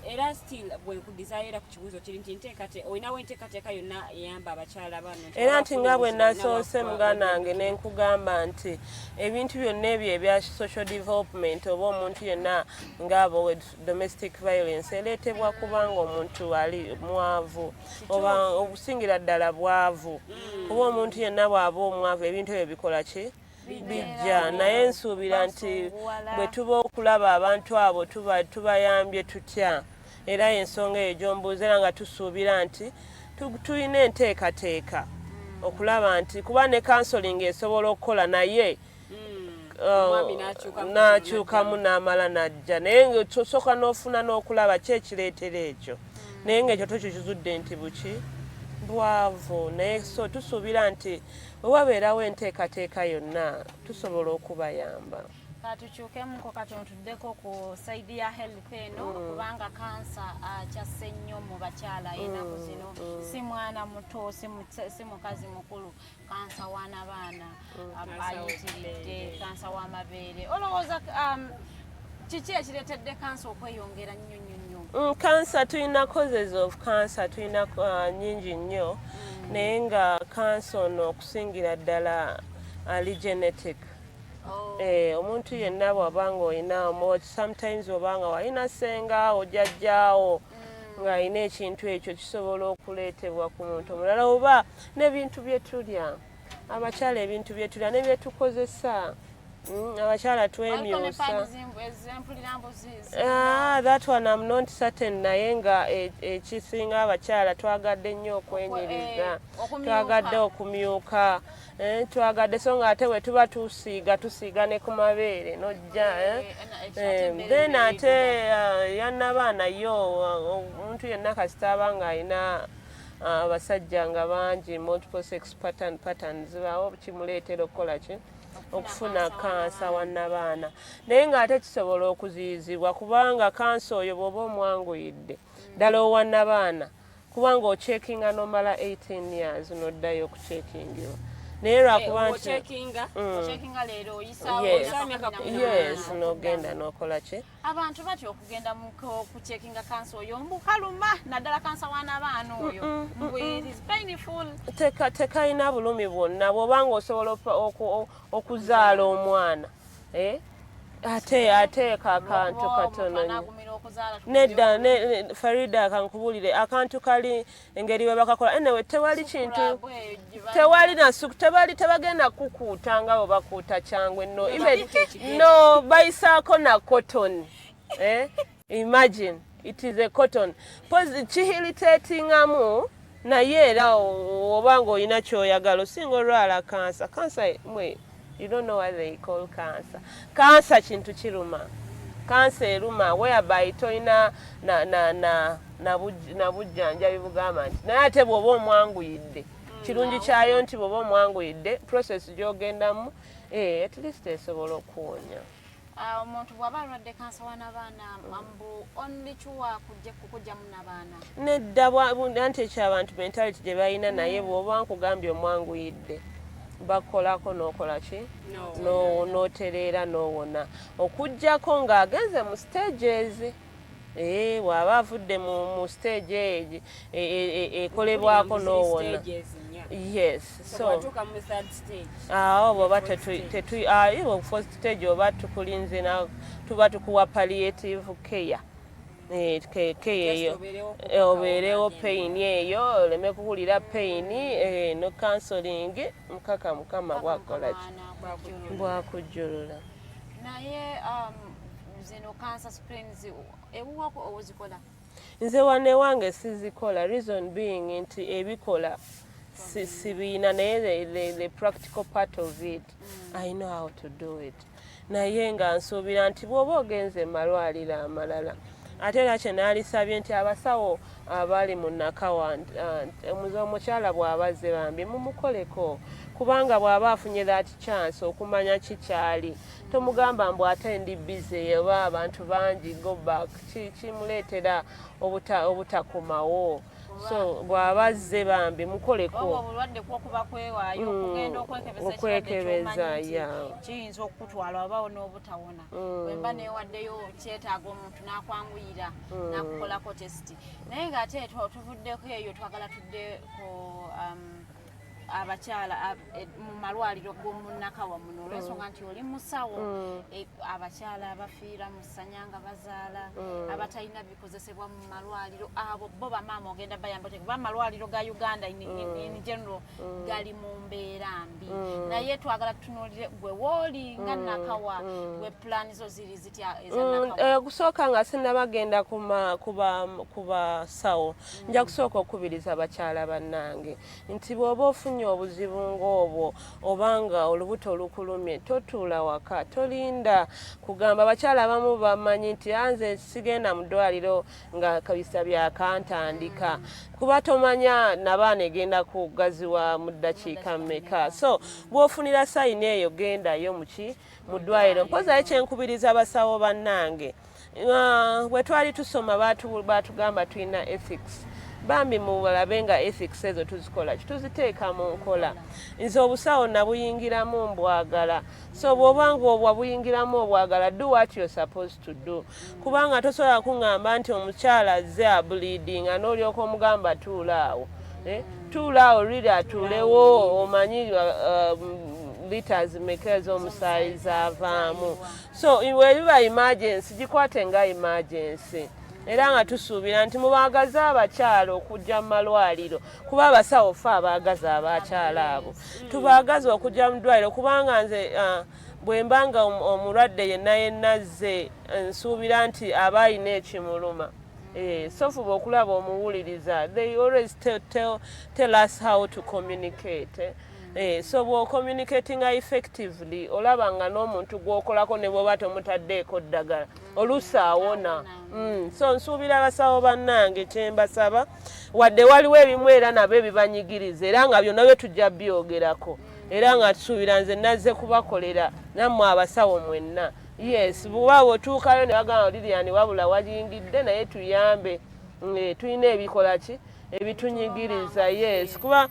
era still bwe nkudizayira ku kibuuzo kiri nti olinawo enteekateeka yonna eyamba abakyala bano era nti nga bwe nasoose muganda wange ne nkugamba nti ebintu byonna ebyo ebya social development oba omuntu yenna ng'abo domestic violence ereetebwa kubanga omuntu ali mwavu oba okusingira ddala bwavu kuba omuntu yenna bw'aba omwavu ebintu ebyo bikola ki bijja naye nsuubira nti bwe tuba okulaba abantu abo tubayambye tutya era ensonga eyo gy'ombuuza era nga tusuubira nti tulina enteekateeka okulaba nti kuba ne counseling esobola okukola naye n'akyukamu n'amala n'ajja naye ng'osooka n'ofuna n'okulaba ki ekireetera ekyo naye ng'ekyo tokikizudde nti buki bwavu naye so tusuubira nti bwe wabeerawo enteekateeka yonna tusobola okubayamba. Katukyukemuko katono tuddeko ku saidi ya health eno kubanga kansa kyasse nnyo mu bakyala ennaku zino si mwana muto si mukazi mukulu kansa wana baana ayitiridde kansa w'amabeere olowooza kiki ekireetedde kansa okweyongera nnyo nnyo kansa tulina causes of cancer tulina nnyingi nnyo naye nga kansa ono okusingira ddala ali genetic omuntu yenna bw'abanga olina sometimes obanga walina senga ojjajjaawo ng'alina ekintu ekyo kisobola okuleetebwa ku muntu omulala oba n'ebintu bye tulya abakyala ebintu bye tulya ne bye tukozesa abakyala twemyusa that one I'm not certain naye nga ekisinga abakyala twagadde nnyo okwenyiriza twagadde okumyuka twagadde so nga ate bwe tuba tusiiga ne ku mabeere nojja then ate yannabaana yo omuntu yenna kasita aba nga alina abasajja nga bangi multiple sex patterns bawo kimuleetera okukola ki okufuna kansa wannabaana naye ng'ate kisobola okuziyizibwa kubanga kansa oyo bw'oba omwanguyidde ddala owannabaana kubanga ocekinga nomala 18 years n'oddayo okucekingibwa naye lwakuba nti yes n'ogenda n'okola ki abantu batya okugenda kucekinga kansa oyo mbukaluma naddala kansa w'anabaana oyo tekalina bulumi bwonna bw'obanga osobola okuzaala omwana ateeka akantu katono nedda Farida kankubulire akantu kali engeri we bakakola anyway tewali kintu tewali tebagenda kukuuta nga bwe bakuuta kyangwe no bayisaako na cotton imagine it is a cotton kihiritatingamu naye era obanga olina kyoyagala osinga olwala kansa you don't know what they call cancer. Cancer kintu kiruma. Cancer eruma whereby toina na bujjanja bibugamba nti naye ate bw'oba omwanguyidde kirungi kyayo nti bw'oba omwanguyidde process gy'ogendamu at least esobola okuwonya. Omuntu bw'aba alwadde kansa w'anabaana mbu only chuwa kujjamu n'abaana nedda anti ekyabantu mentality gye balina naye bw'oba nkugambye omwanguyidde bakolako n'okola ki n'otereera n'owona okuggyako ng'agenze mu stages bw'aba avudde mu stage ekolebwako n'owona. Yes, so bw'oba first stage oba tukulinze tuba tukuwa palliative care. Eyo obeerewo pain eyo oleme kuwulira pain no counseling mukaka mukama bwakola bwakujjulula. Naye zino cancer screens ewuwako owuzikola? Nze wane wange sizikola, reason being nti ebikola sibiina naye the practical part of it I know how to do it. Naye nga nsuubira nti bw'oba ogenze malwaliro amalala ate era kye naalisabye nti abasawo abali mu Nakawa omukyala bw'abazze bambi mumukoleko kubanga bw'aba afunye that chance okumanya kikyali tomugamba mbu ate ndi busy oba abantu bangi go back kimuleetera obutakomawo. So bw'abazze bambi mukoleko okwekebeza kiyinza okutwala obawo n'obutawona bwemba newaddeyo kyetaaga omuntu n'akwanguyira n'akukolako testi naye ng'ate tuvuddeko eyo twagala tuddeko abakyala mu malwaliro g'omu Nakawa muno olw'ensonga nti oli musawo abakyala abafiira mu ssanyanga bazaala abatalina bikozesebwa mu malwaliro abo bo bamaama ogenda bayamba kuba amalwaliro ga Uganda in general gali mu mbeera mbi naye twagala tutunuulire gwe wooli nga Nakawa gwe pulaani zo ziri zitya eza kusooka nga sinnabagenda ku basawo nja kusooka okubiriza abakyala bannange nti bw'oba ofunye obuzibu ng'obwo obanga olubuto lukulumye totuula waka tolinda kugamba. Abakyala abamu bamanyi nti anze sigenda mu ddwaliro nga kabisa byakantandika kuba tomanya nabaana egenda kugaziwa mu ddakiika mmeka. So bw'ofunira sayini eyo gendayo mu ddwaliro. Mpozayo kyenkubiriza abasawo bannange bwe twali tusoma baatugamba tulina ethics bambi mubalabe nga ethics ezo tuzikola tuziteeka mu nkola. Nze obusawo nabuyingiramu mbwagala. So bw'obanga wabuyingiramu obwagala do what you're supposed to do. Kubanga tosobola kuŋŋamba nti omukyala azze ableeding n'olyoka omugamba tuulaawo. Tuulaawo liri atuulewo omanyi liters meka ez'omusaayi zaavaamu. So webiba emergency gikwate nga emergency. Era nga tusuubira nti mubaagaza abakyala okujja mu malwaliro kuba abasawo ffe abaagaza abakyala abo tubaagaza okujja mu ddwaliro kubanga nze bwe mbanga omulwadde yenna azze nsuubira nti aba alina ekimuluma. So fuba okulaba omuwuliriza they always tell us how to communicate. So bw'o communicating effectively olaba nga n'omuntu gw'okolako ne bw'oba tomutaddeeko ddagala oluusi awona. So nsuubira abasawo bannange kyembasaba wadde waliwo ebimu era nabo ebibanyigiriza era nga byonna byo tujja byogerako era nga tusuubira nze nazze kubakolera nammwe abasawo mwenna. Yes, buba bw'otuukayo ne bagamba Lilian wabula wayingidde naye tuyambe tulina ebikola ki ebitunyigiriza. Yes, kuba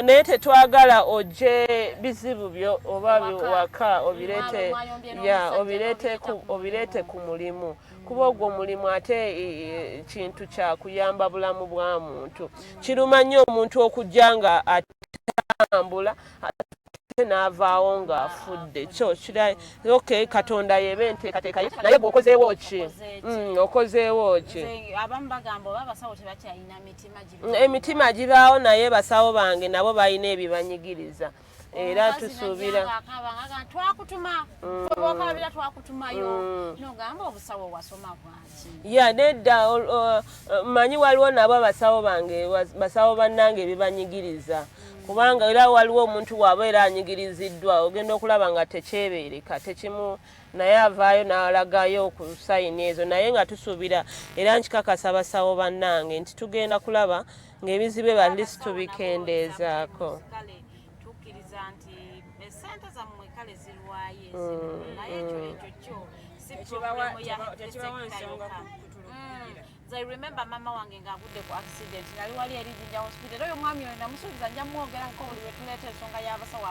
naye tetwagala ojje bizibu byo oba waka obireete ku mulimu kuba ogwo omulimu ate kintu kya kuyamba bulamu bwa muntu. Kiruma nnyo omuntu okujja nga atambula n'avaawo ng'afudde. Kyo kira okay Katonda yebe enteekateeka naye bw'okozeewo ki okozeewo ki. Abamu bagamba oba abasawo tebakyalina emitima gibaawo naye basawo bange nabo balina ebibanyigiriza era tusuubira twakutuma obakalabira twakutumayo nogamba obusawo wasoma bwaki. Nedda manyi waliwo nabo basawo bannange ebibanyigiriza kubanga era waliwo omuntu waaba era anyigiriziddwa ogenda okulaba nga tekyebeereka tekimu naye avaayo n'alagayo ku sayini ezo naye nga tusuubira era nkikakasa abasawo bannange nti tugenda kulaba ng'ebizibu at least tubikendeezaako. Tukkiriza nti esente zammwe kale zirwaye naye ekyo si problemu ya I remember mama wange ng'agudde ku accident nali wali eri Jinja hospital oyo mwami oyo namusuubiza nja mwogera buli we tuleeta ensonga y'abasawo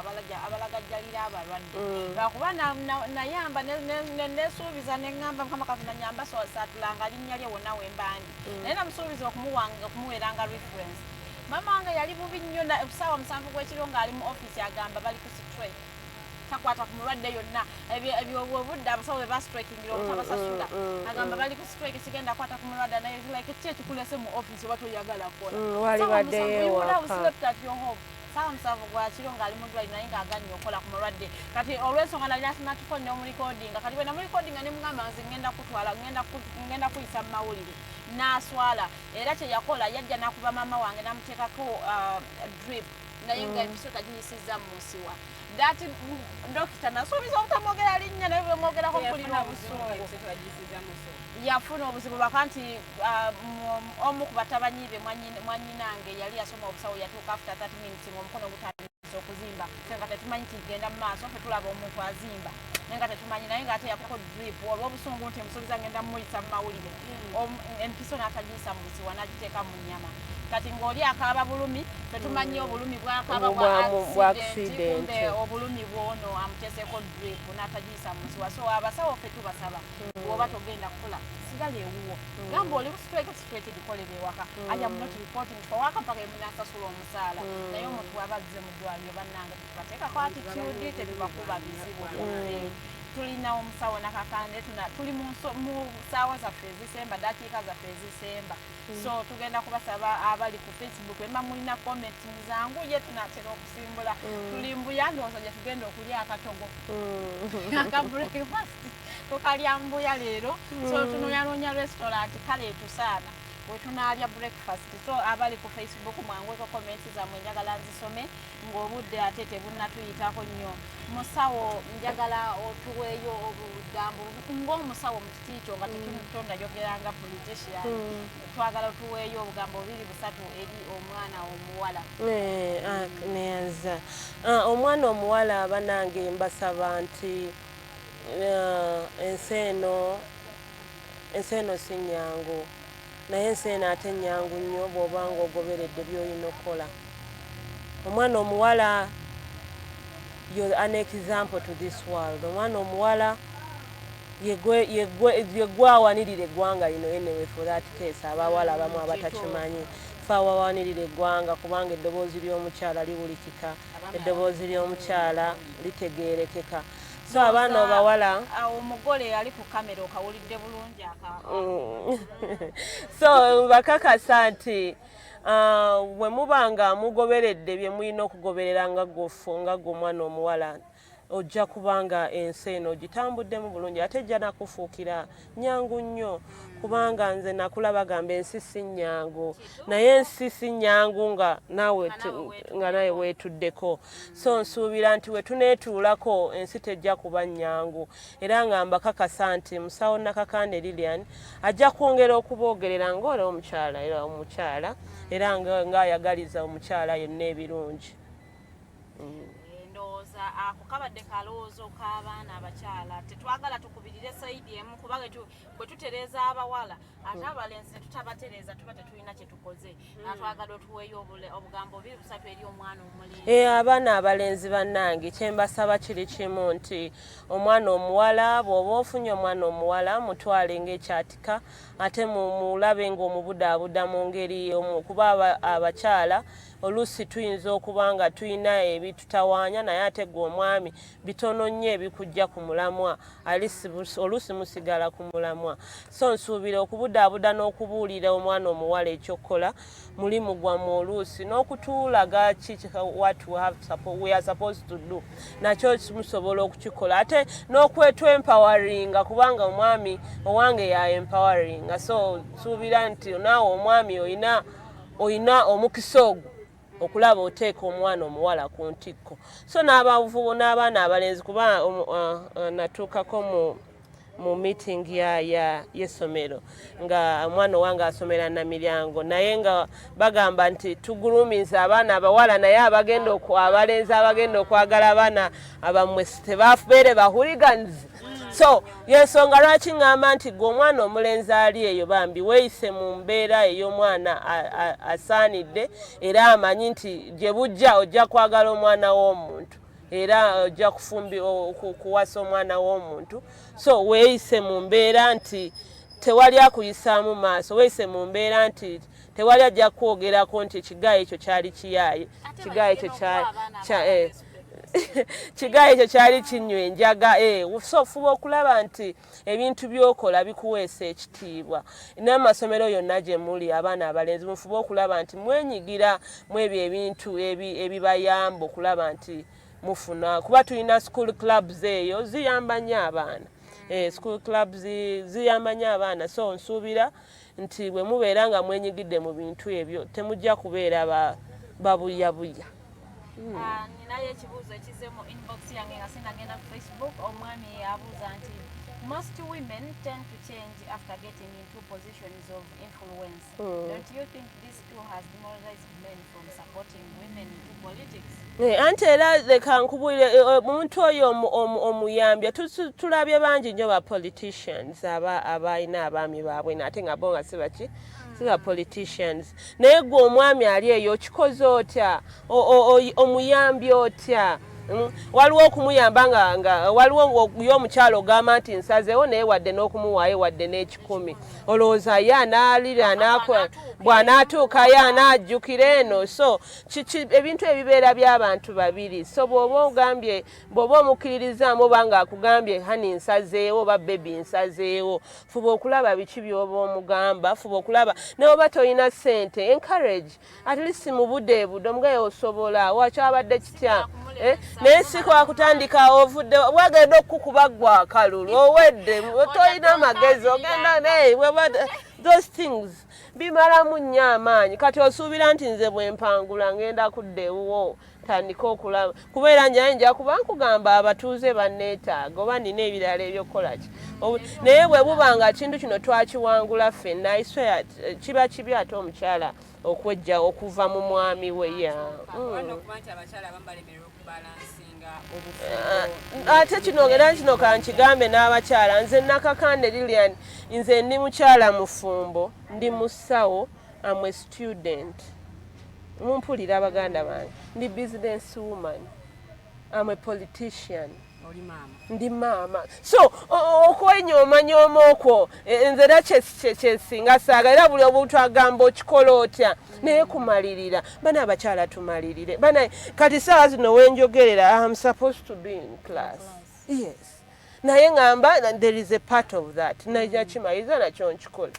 abalagajjalira abalwadde lwakuba nayamba nesuubiza neŋŋamba mukama katonda nyamba saatulanga linnya lye wonna we mbandi naye namusuubiza okumuweeranga reference mama wange yali bubi nnyo ssaawa 7 gw'ekiro ng'ali mu office agamba bali ku strike takwata ku mulwadde yonna obudde abasawo be bastrikingire obutabasasula agamba bali ku strike sigenda kwata ku mulwadde naye like ki ekikulese mu office oba toyagala kola wali baddeyo saawa 7 gwa kiro ng'ali mu ddwaliro naye ng'agannye okola ku mulwadde kati olw'ensonga nali smartphone n'omulikodinga kati bwe namulikodinga ne mugamba nze ngenda kuyisa mu mawulire n'aswala era kye yakola yajja n'akuba mama wange n'amuteekako drip naye nga episo tagiyisizza mu nsiwa dati dokita nasuubiza obutamwogera linnya naye bwe mwogerako mpulira obusungu yafuna obuzibu lwaka nti omu ku batabanyi be mwanyinange yali yasoma obusawo yatuuka after 30 minutes ng'omukono gutandise okuzimba nga tetumanyi kigenda mu maaso ffe tulaba omuntu azimba naye nga tetumanyi naye ng'ate yakoko drip olw'obusungu nti musuubiza ngenda mumuyisa mu mawulire empiso n'atagiyisa mu busiwa n'agiteeka mu nnyama kati ng'oli akaaba bulumi tetumanyi obulumi bwakaaba bwa accident kumbe obulumi bwono amuteeseko drip n'atagiyisa mu busiwa so abasawo ffe tubasaba bw'oba togenda kukola sigala ewuwo gamba oli strike likolera ewaka I am not reporting for waka mpaka emunasasula omusaala naye omuntu bw'aba azze mu ddwaliro bannange tetubateekako attitude tetubakuba bizibu tulina omusawo Nakakande tuli mu ssaawa zaffe ezisemba dakiika zaffe ezisemba so tugenda kubasaba abali ku Facebook emba mulina comment muzanguye tunatera okusimbula tuli mbuya ndowooza gye tugenda okulya akatogo aka breakfast tukalya mbuya leero so tunoyanoonya restaurant kale etusaana wetunaalya breakfast so abali ku Facebook mwangweko comments zammwe njagala nzisome ng'obudde ate tebunnatuyitako nnyo musawo njagala otuweeyo obugambo ng'omusawo mu kiti kyo nga tetutonda yogeranga politician twagala otuweeyo obugambo 2-3 eri omwana omuwala neyanza omwana omuwala banange mbasaba nti ensi eno si nnyangu naye ensi eno ate nnyangu nnyo bw'oba ng'ogoberedde by'olina okukola omwana omuwala you're an example to this world omwana omuwala yegwe awanirira eggwanga lino anyway for that case abawala abamu abatakimanyi fe awawanirira eggwanga kubanga eddoboozi ly'omukyala liwulikika eddoboozi ly'omukyala litegeerekeka so abaana abawala omugole ali ku kamera okawulidde bulungi so bakakasa nti bwe mubanga mugoberedde bye mulina okugoberera nga gw'omwana omuwala ojja kubanga ensi eno gitambuddemu bulungi ate ejja nakufuukira nnyangu nnyo kubanga nze nakula bagamba ensi si nnyangu naye ensi si nnyangu nga nawe weetuddeko so nsuubira nti we tuneetuulako ensi tejja kuba nnyangu era nga mbakakasa nti musawo Nakakande Lilian ajja kwongera okuboogerera ng'oli omukyala era ng'ayagaliza omukyala yenna ebirungi ako kabadde kalowoozo k'abaana abakyala tetwagala tukubirire sayidi emu kuba bwe tutereeza abawala ate abalenzi ne tutabatereeza tuba tetulina kye tukoze natwagala otuweeyo obugambo 2-3 eri omwana omulenzi abaana abalenzi bannange kye mbasaba kiri kimu nti omwana omuwala bw'oba ofunye omwana omuwala mutwale ng'ekyatika ate mulabe ng'omubudaabuda mu ngeri kuba abakyala oluusi tuyinza okuba nga tulina ebitutawaanya naye ate gwe omwami bitono nnyo ebikujja ku mulamwa oluusi musigala ku mulamwa so nsuubira okubudaabuda n'okubuulira omwana omuwala ekyokukola mulimu gwammwe oluusi n'okutuulaga what we are supposed to do nakyo musobola okukikola ate n'okwetwempoweringa kubanga omwami owange ya empoweringa so nsuubira nti naawe omwami oyina omukisa ogwo okulaba oteeka omwana omuwala ku ntikko so n'abavubu n'abaana abalenzi kuba natuukako mu meeting y'essomero nga omwana wange asomera Namiryango naye nga bagamba nti tugulumiza abaana abawala naye abalenzi abagenda okwagala abaana abammwe tebabeere bahuliganizi. So yensonga lwaki ŋŋamba nti gwe omwana omulenzi ali eyo bambi weeyise mu mbeera ey'omwana asaanidde era amanyi nti gye bujja ojja kwagala omwana w'omuntu era ojja kuwasa omwana w'omuntu. So weeyise mu mbeera nti tewali akuyisaamu maaso, weeyise mu mbeera nti tewali ajja kwogerako nti ekigayi ekyo kyali kiyaaye, ekigayi ekyo kyali kinywa enjaga. So fuba okulaba nti ebintu by'okola bikuweesa ekitiibwa. N'amasomero yonna gye muli abaana abalenzi mufuba okulaba nti mwenyigira mu ebyo ebintu ebibayamba okulaba nti mufuna, kuba tulina school clubs eyo ziyamba nnyo abaana. School clubs ziyamba nnyo abaana. So nsuubira nti bwe mubeera nga mwenyigidde mu bintu ebyo temujja kubeera babuyabuya. Ninayo ekibuuzo ekize mu inbox yange nga sinagenda ku Facebook. Omwami abuuza nti most women tend to change after getting into positions of influence. Don't you think this too has demoralized men from supporting women into politics? Anti era leka nkubulire omuntu oyo omuyambye tulabye bangi nnyo ba politicians abalina abaami baabwe ate nga bo nga siba politicians. Naye gwe omwami ali eyo okikoze otya, omuyambye otya? Waliwo okumuyamba nga waliwo y'omukyala ogamba nti nsazeewo naye wadde n'okumuwaayo wadde n'ekikumi olowooza ye anaalira bw'anaatuukayo anaajjukira eno. So ebintu ebibeera by'abantu babiri. So bw'oba omukkiririzaamu oba nga akugambye hani nsazeewo oba bebi nsazeewo, fuba okulaba biki by'oba omugamba, fuba okulaba naye oba tolina ssente encourage at least mu budde budde omugaye osobola wakyabadde kitya. Naye si kwakutandika ovudde wagenda okukuba gwa akalulu owedde tolina magezi ogenda those things bimalamu nnyo amaanyi. Kati osuubira nti nze bwe mpangula ngenda kudda ewuwo tandika okulaba kubeera nja kuba nkugamba abatuuze banneetaaga oba nina ebirala ebyokukola ki. Naye bwe buba nga kintu kino twakiwangula ffenna iswe kiba kibi ate omukyala okwejja okuva mu mwami we ate kino era kino kankigambe n'abakyala. Nze Nakakande Lilian, nze ndi mukyala mufumbo, ndi musawo, I'm a student. Mumpulira baganda bange, ndi business woman, I'm a politician. Ndi maama. So okwenyooma okwo nze era kyesinga saaga era buli obuntu agamba okikola otya naye kumalirira. Bana abakyala tumalirire. Kati saawa zino wenjogerera I'm supposed to be in class. Yes. Naye ngamba there is a part of that. Najja kimaliza nakyo nkikola.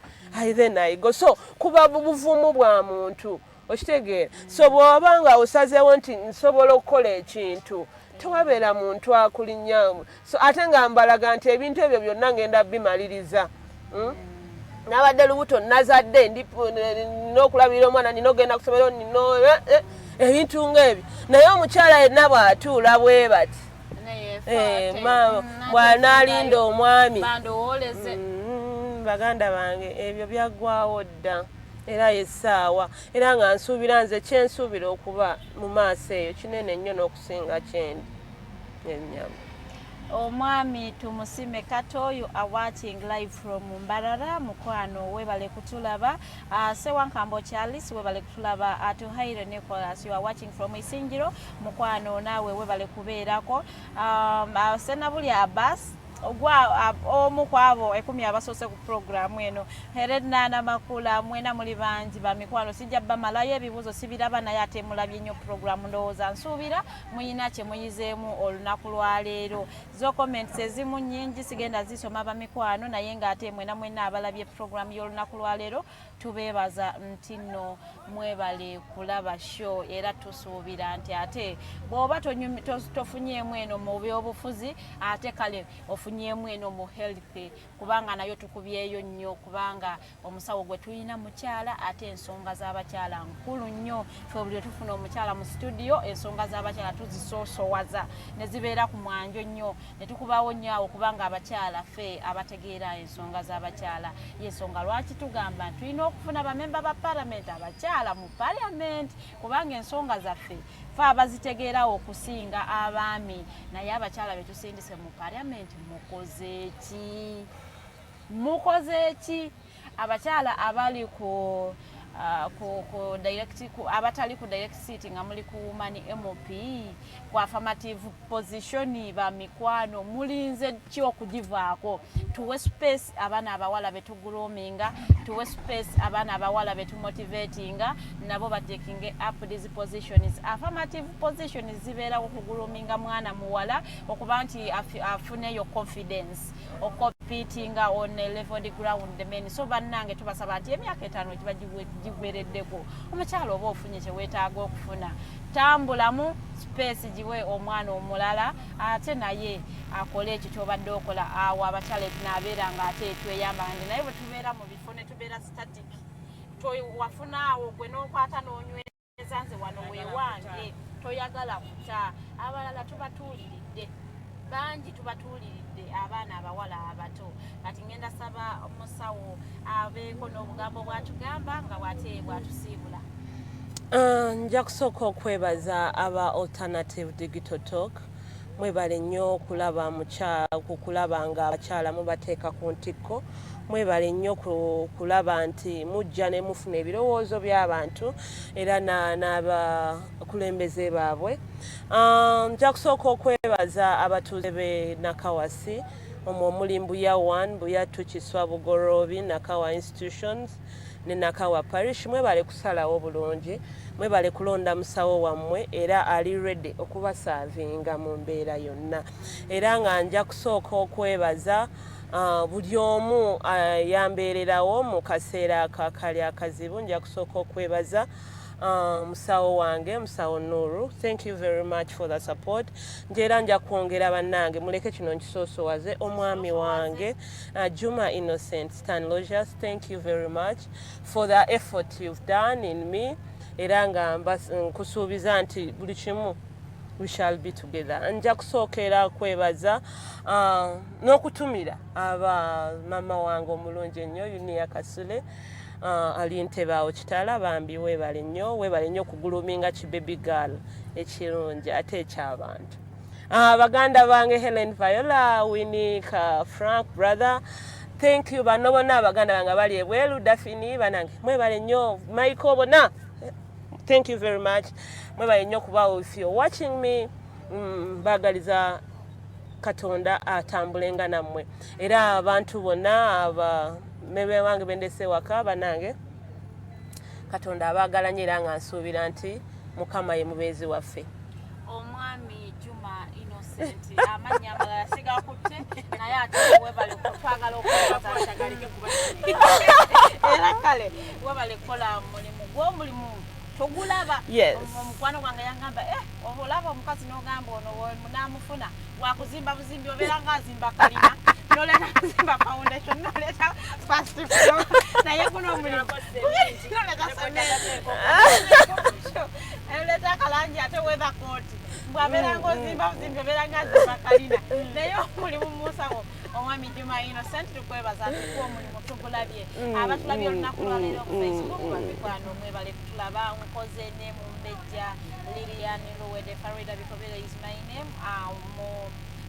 Then I go. So kuba buvumu bwa muntu. Okitegeera. So bw'oba nga osazeewo nti nsobola okukola ekintu tewabeera muntu akulinnya. So ate nga mbalaga nti ebintu ebyo byonna ngenda bimaliriza. Nabadde lubuto nazadde n'okulabira omwana nina ogenda kusomero ebintu ng'ebyo. Naye omukyala yenna bw'atuula bwe bati bw'anaalinda omwami baganda bange ebyo byaggwawo dda era yessaawa era nga nsuubira nze kyensuubira okuba mu maaso eyo kinene nnyo n'okusinga kyendi ennyama. Omwami tumusime Katoyo are watching live from Mbarara. Mukwano webale kutulaba. Sewankambo Charles webale kutulaba. Atuhaire Nicholas you are watching from Isinjiro. Mukwano nawe webale kubeerako. Senabuli Abbas ogwa omukwabo ekumi abasoose ku program eno Heredna na Makula mwena muli bangi ba mikwano sijja bamalayo ebibuzo sibiraba naye ate mulabye nnyo program ndowooza nsuubira muyina kye muyizeemu olunaku lwa leero. Zo comments ezimu nnyingi sigenda zisoma ba mikwano naye ng'ate mwena abalabye program y'olunaku lwa leero tubeebaza nti nno mwebale kulaba show era tusuubira nti ate bw'oba tofunyeemu eno mu byobufuzi ate kale tufunyemu eno mu health kubanga nayo tukubyeyo nnyo kubanga omusawo gwe tulina mukyala ate ensonga z'abakyala nkulu nnyo ffe buli tufuna omukyala mu studio ensonga z'abakyala tuzisoosowaza ne zibeera ku mwanjo nnyo ne tukubawo nnyo awo kubanga abakyala ffe abategeera ensonga z'abakyala y'ensonga lwaki tugamba tulina okufuna bamemba ba parliament abakyala mu parliament kubanga ensonga zaffe ffe abazitegeera okusinga abaami naye abakyala be tusindise mu parliament mukoze ki abakyala abali ku abatali ku direct seat nga muli ku woman MOP ku affirmative position ba mikwano mulinze ki okugivaako tuwe space abaana abawala betuguloominga tuwe space abaana abawala betumotivatinga nabo batekinge up these positions affirmative positions zibeera okuguloominga mwana muwala okuba nti afuneyo confidence okopitinga on a level ground the men so bannange tubasaba nti emyaka 5 kiba gigwereddeko omukyala oba ofunye kyeweetaaga okufuna tambulamu space giwe omwana omulala ate naye akole ekyo kyobadde okola awo abakyala tunaabeera nga ate tweyamba ndi naye bwe tubeera mu bifo ne tubeera static wafuna awo gwe n'okwata n'onyweza nze wano weewange toyagala kuta abalala tubatuuliridde bangi tubatuuliridde abaana abawala abato kati ngenda saba omusawo abeeko n'obugambo bwatugamba nga bwate bwatusiibula. Nja kusooka okwebaza aba alternative digital talk mwebale nnyo kulaba nga abakyala mubateeka ku ntikko mwebale nnyo kulaba nti mujja ne mufuna ebirowoozo by'abantu era n'abakulembeze baabwe. Nja kusooka okwebaza abatuuze b'e Nakawa C omuli Mbuya 1 Mbuya 2 Kiswa Bugorobi Nakawa institutions ne Nakawa parish mwebale kusalawo bulungi mwebale kulonda musawo wammwe era ali ready okubasavinga mu mbeera yonna era nga nja kusooka okwebaza buli omu yambeererawo mu kaseera akakali akazibu nja kusooka okwebaza musawo wange musawo Nuru thank you very much for the support njera nja kwongera bannange muleke kino nkisoosowaze omwami wange Juma Innocent Stan Logers thank you very much for the effort you've done in me era nga nkusuubiza nti buli kimu we shall be together. Nja kusookera kwebaza n'okutumira aba mama wange omulungi ennyo Yunia Kasule ali Ntebaawo Kitala bambi weebale nnyo kuguluminga kibaby girl ekirungi ate eky'abantu. Baganda bange Helen Viola Winika Frank brother thank you bano bonna abaganda bange bali ebweru Dafini banange mwebale nnyo Michael bonna thank you very much mwebale nnyo kuba if you're watching me bagaliza Katonda atambulenga nammwe era abantu bonna mebe wange bendese waka banange Katonda abaagala nnyo era nga nsuubira nti Mukama ye mubeezi waffe. Omwami Juma Innocent amanya amalala sigakutte naye ate webale twagala okwebaza kyagalike kuba era kale webale kukola mulimu togulaba omukwano gwange yangamba olaba omukazi n'ogamba ono munamufuna wakuzimba buzimbi obeera nga azimba kalina noleta kuzimba foundation noleta first floor naye guno omulimu noleta kalangi ate weather coat bwabeera nga ozimba buzimbi obeera nga azimba kalina naye omulimu musawo omwami Juma Innocent tukwebaza tukuwa omulimu tugulabye abatulabye olunaku lwaleero ku Facebook babikwano mwebale kutulaba nkoze ne Mumbejja Lilian Luwede Farida Bikobere is my name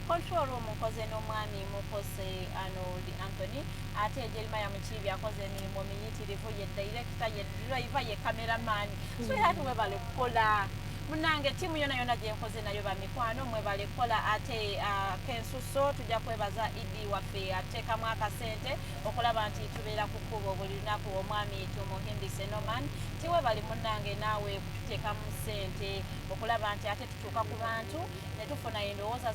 control room nkoze n'omwami mukose Arnold Anthony ate Jeremiah Mukibi akoze emirimu miyitirivu ye director ye driver ye cameraman so hatu mwebale kukola munange timu yona gye nkoze nayo bamikwano mwebale kukola ate kensuso tujja kwebaza idi waffe ateekamu akasente okulaba nti tubeera ku kkubo buli lunaku omwami tumuhimbi Senoman tiwebali munange naawe kututeekamu ssente okulaba nti ate tutuuka ku bantu ne tufuna endowooza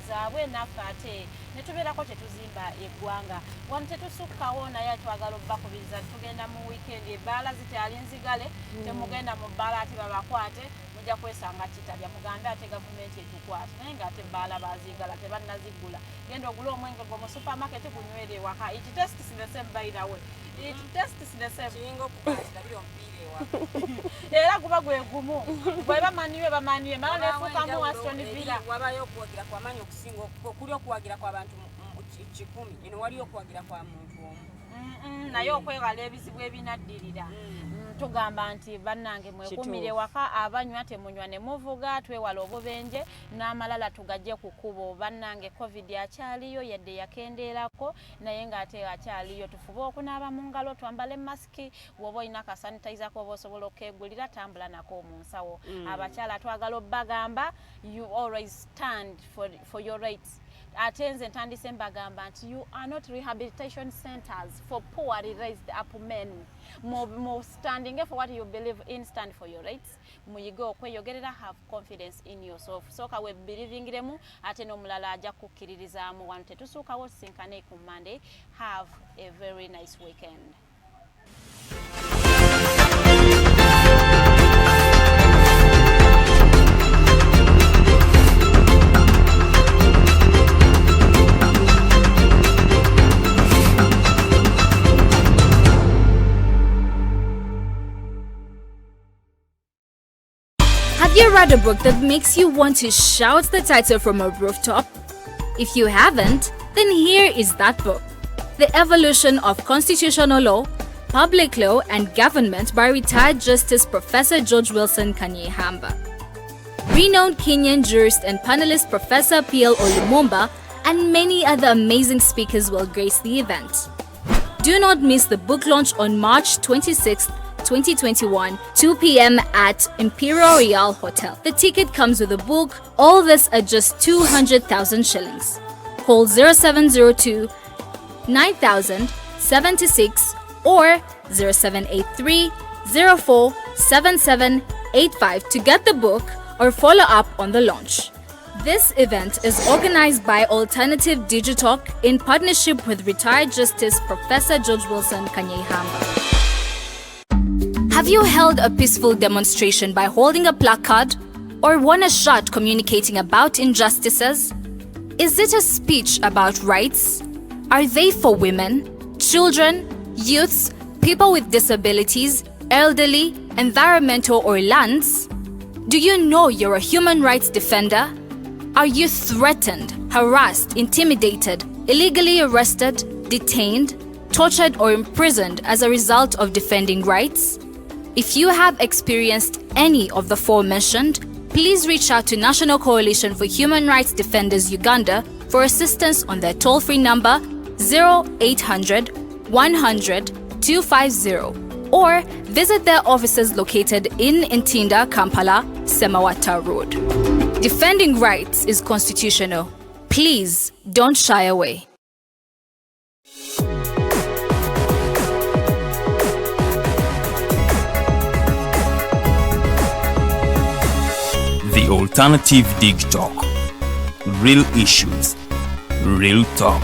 zaabwe naffe ate ne tubeerako tetuzimba eggwanga wano tetusukkawo naye twagala obbakubiriza tugenda mu weekend ebbaala zikyali nzigale temugenda mu bbaala ati babakwate mujja kwesanga kitalya mugambe ate gavumenti etukwata naye ng'ate bbaala baazigala tebannazigula genda ogula omwenge gwo mu supermarket kunywera ewaka it tastes the same by the way it tastes the same era guba gwe gumu bwe bamaniwe mala nefuukamu Aston Villa wabayo okwagira kw'amaanyi okusinga okuli okwagira kw'abantu 100 eno wali okwagira kwa muntu omu naye okwewala ebizibu ebinaddirira tugamba nti bannange mwekumire waka abanywa temunywa ne muvuga twewala obubenje n'amalala tugajje ku kkubo bannange covid akyaliyo yadde yakendeerako naye ng'ate akyaliyo tufube okunaaba mu ngalo twambale masiki woba olina kasanitizer koba osobola okkeegulira tambula nako mu nsawo abakyala twagala obbagamba you always stand for your rights ate nze ntandise mbagamba nti you are not rehabilitation centers for poorly raised up men more standing for what you believe in, stand for your rights muyige okweyogerera, have confidence in yourself soka we believingiremu ate n'omulala ajja kukkiririzaamu wano tetusuukawo tusinkane ku Monday. Have a very nice weekend. Have you read a book that makes you want to shout the title from a rooftop? If you haven't, then here is that book, The Evolution of Constitutional Law, Public Law and Government by retired Justice Professor George Wilson Kanyehamba. Renowned Kenyan jurist and panelist Professor P.L. Olumumba and many other amazing speakers will grace the event. Do not miss the book launch on March 26th, 2021, 2 p.m. at Imperial Royal Hotel. The ticket comes with a book, all this at just 200,000 shillings. Call 0702 9000 76 or 0783 04 7785 to get the book or follow up on the launch. This event is organized by Alternative Digitalk in partnership with retired Justice Professor George Wilson Kanyehamba. Have you held a peaceful demonstration by holding a placard or won a shot communicating about injustices? Is it a speech about rights? Are they for women, children, youths, people with disabilities, elderly, environmental or lands? Do you know you're a human rights defender? Are you threatened, harassed, intimidated, illegally arrested, detained, tortured or imprisoned as a result of defending rights? If you have experienced any of the forementioned, please reach out to National Coalition for Human Rights Defenders Uganda for assistance on their toll-free number 0800 100 250 or visit their offices located in Ntinda, Kampala, Semawata Road. Defending rights is constitutional. Please don't shy away. The Alternative Dig Talk. Real issues, real talk.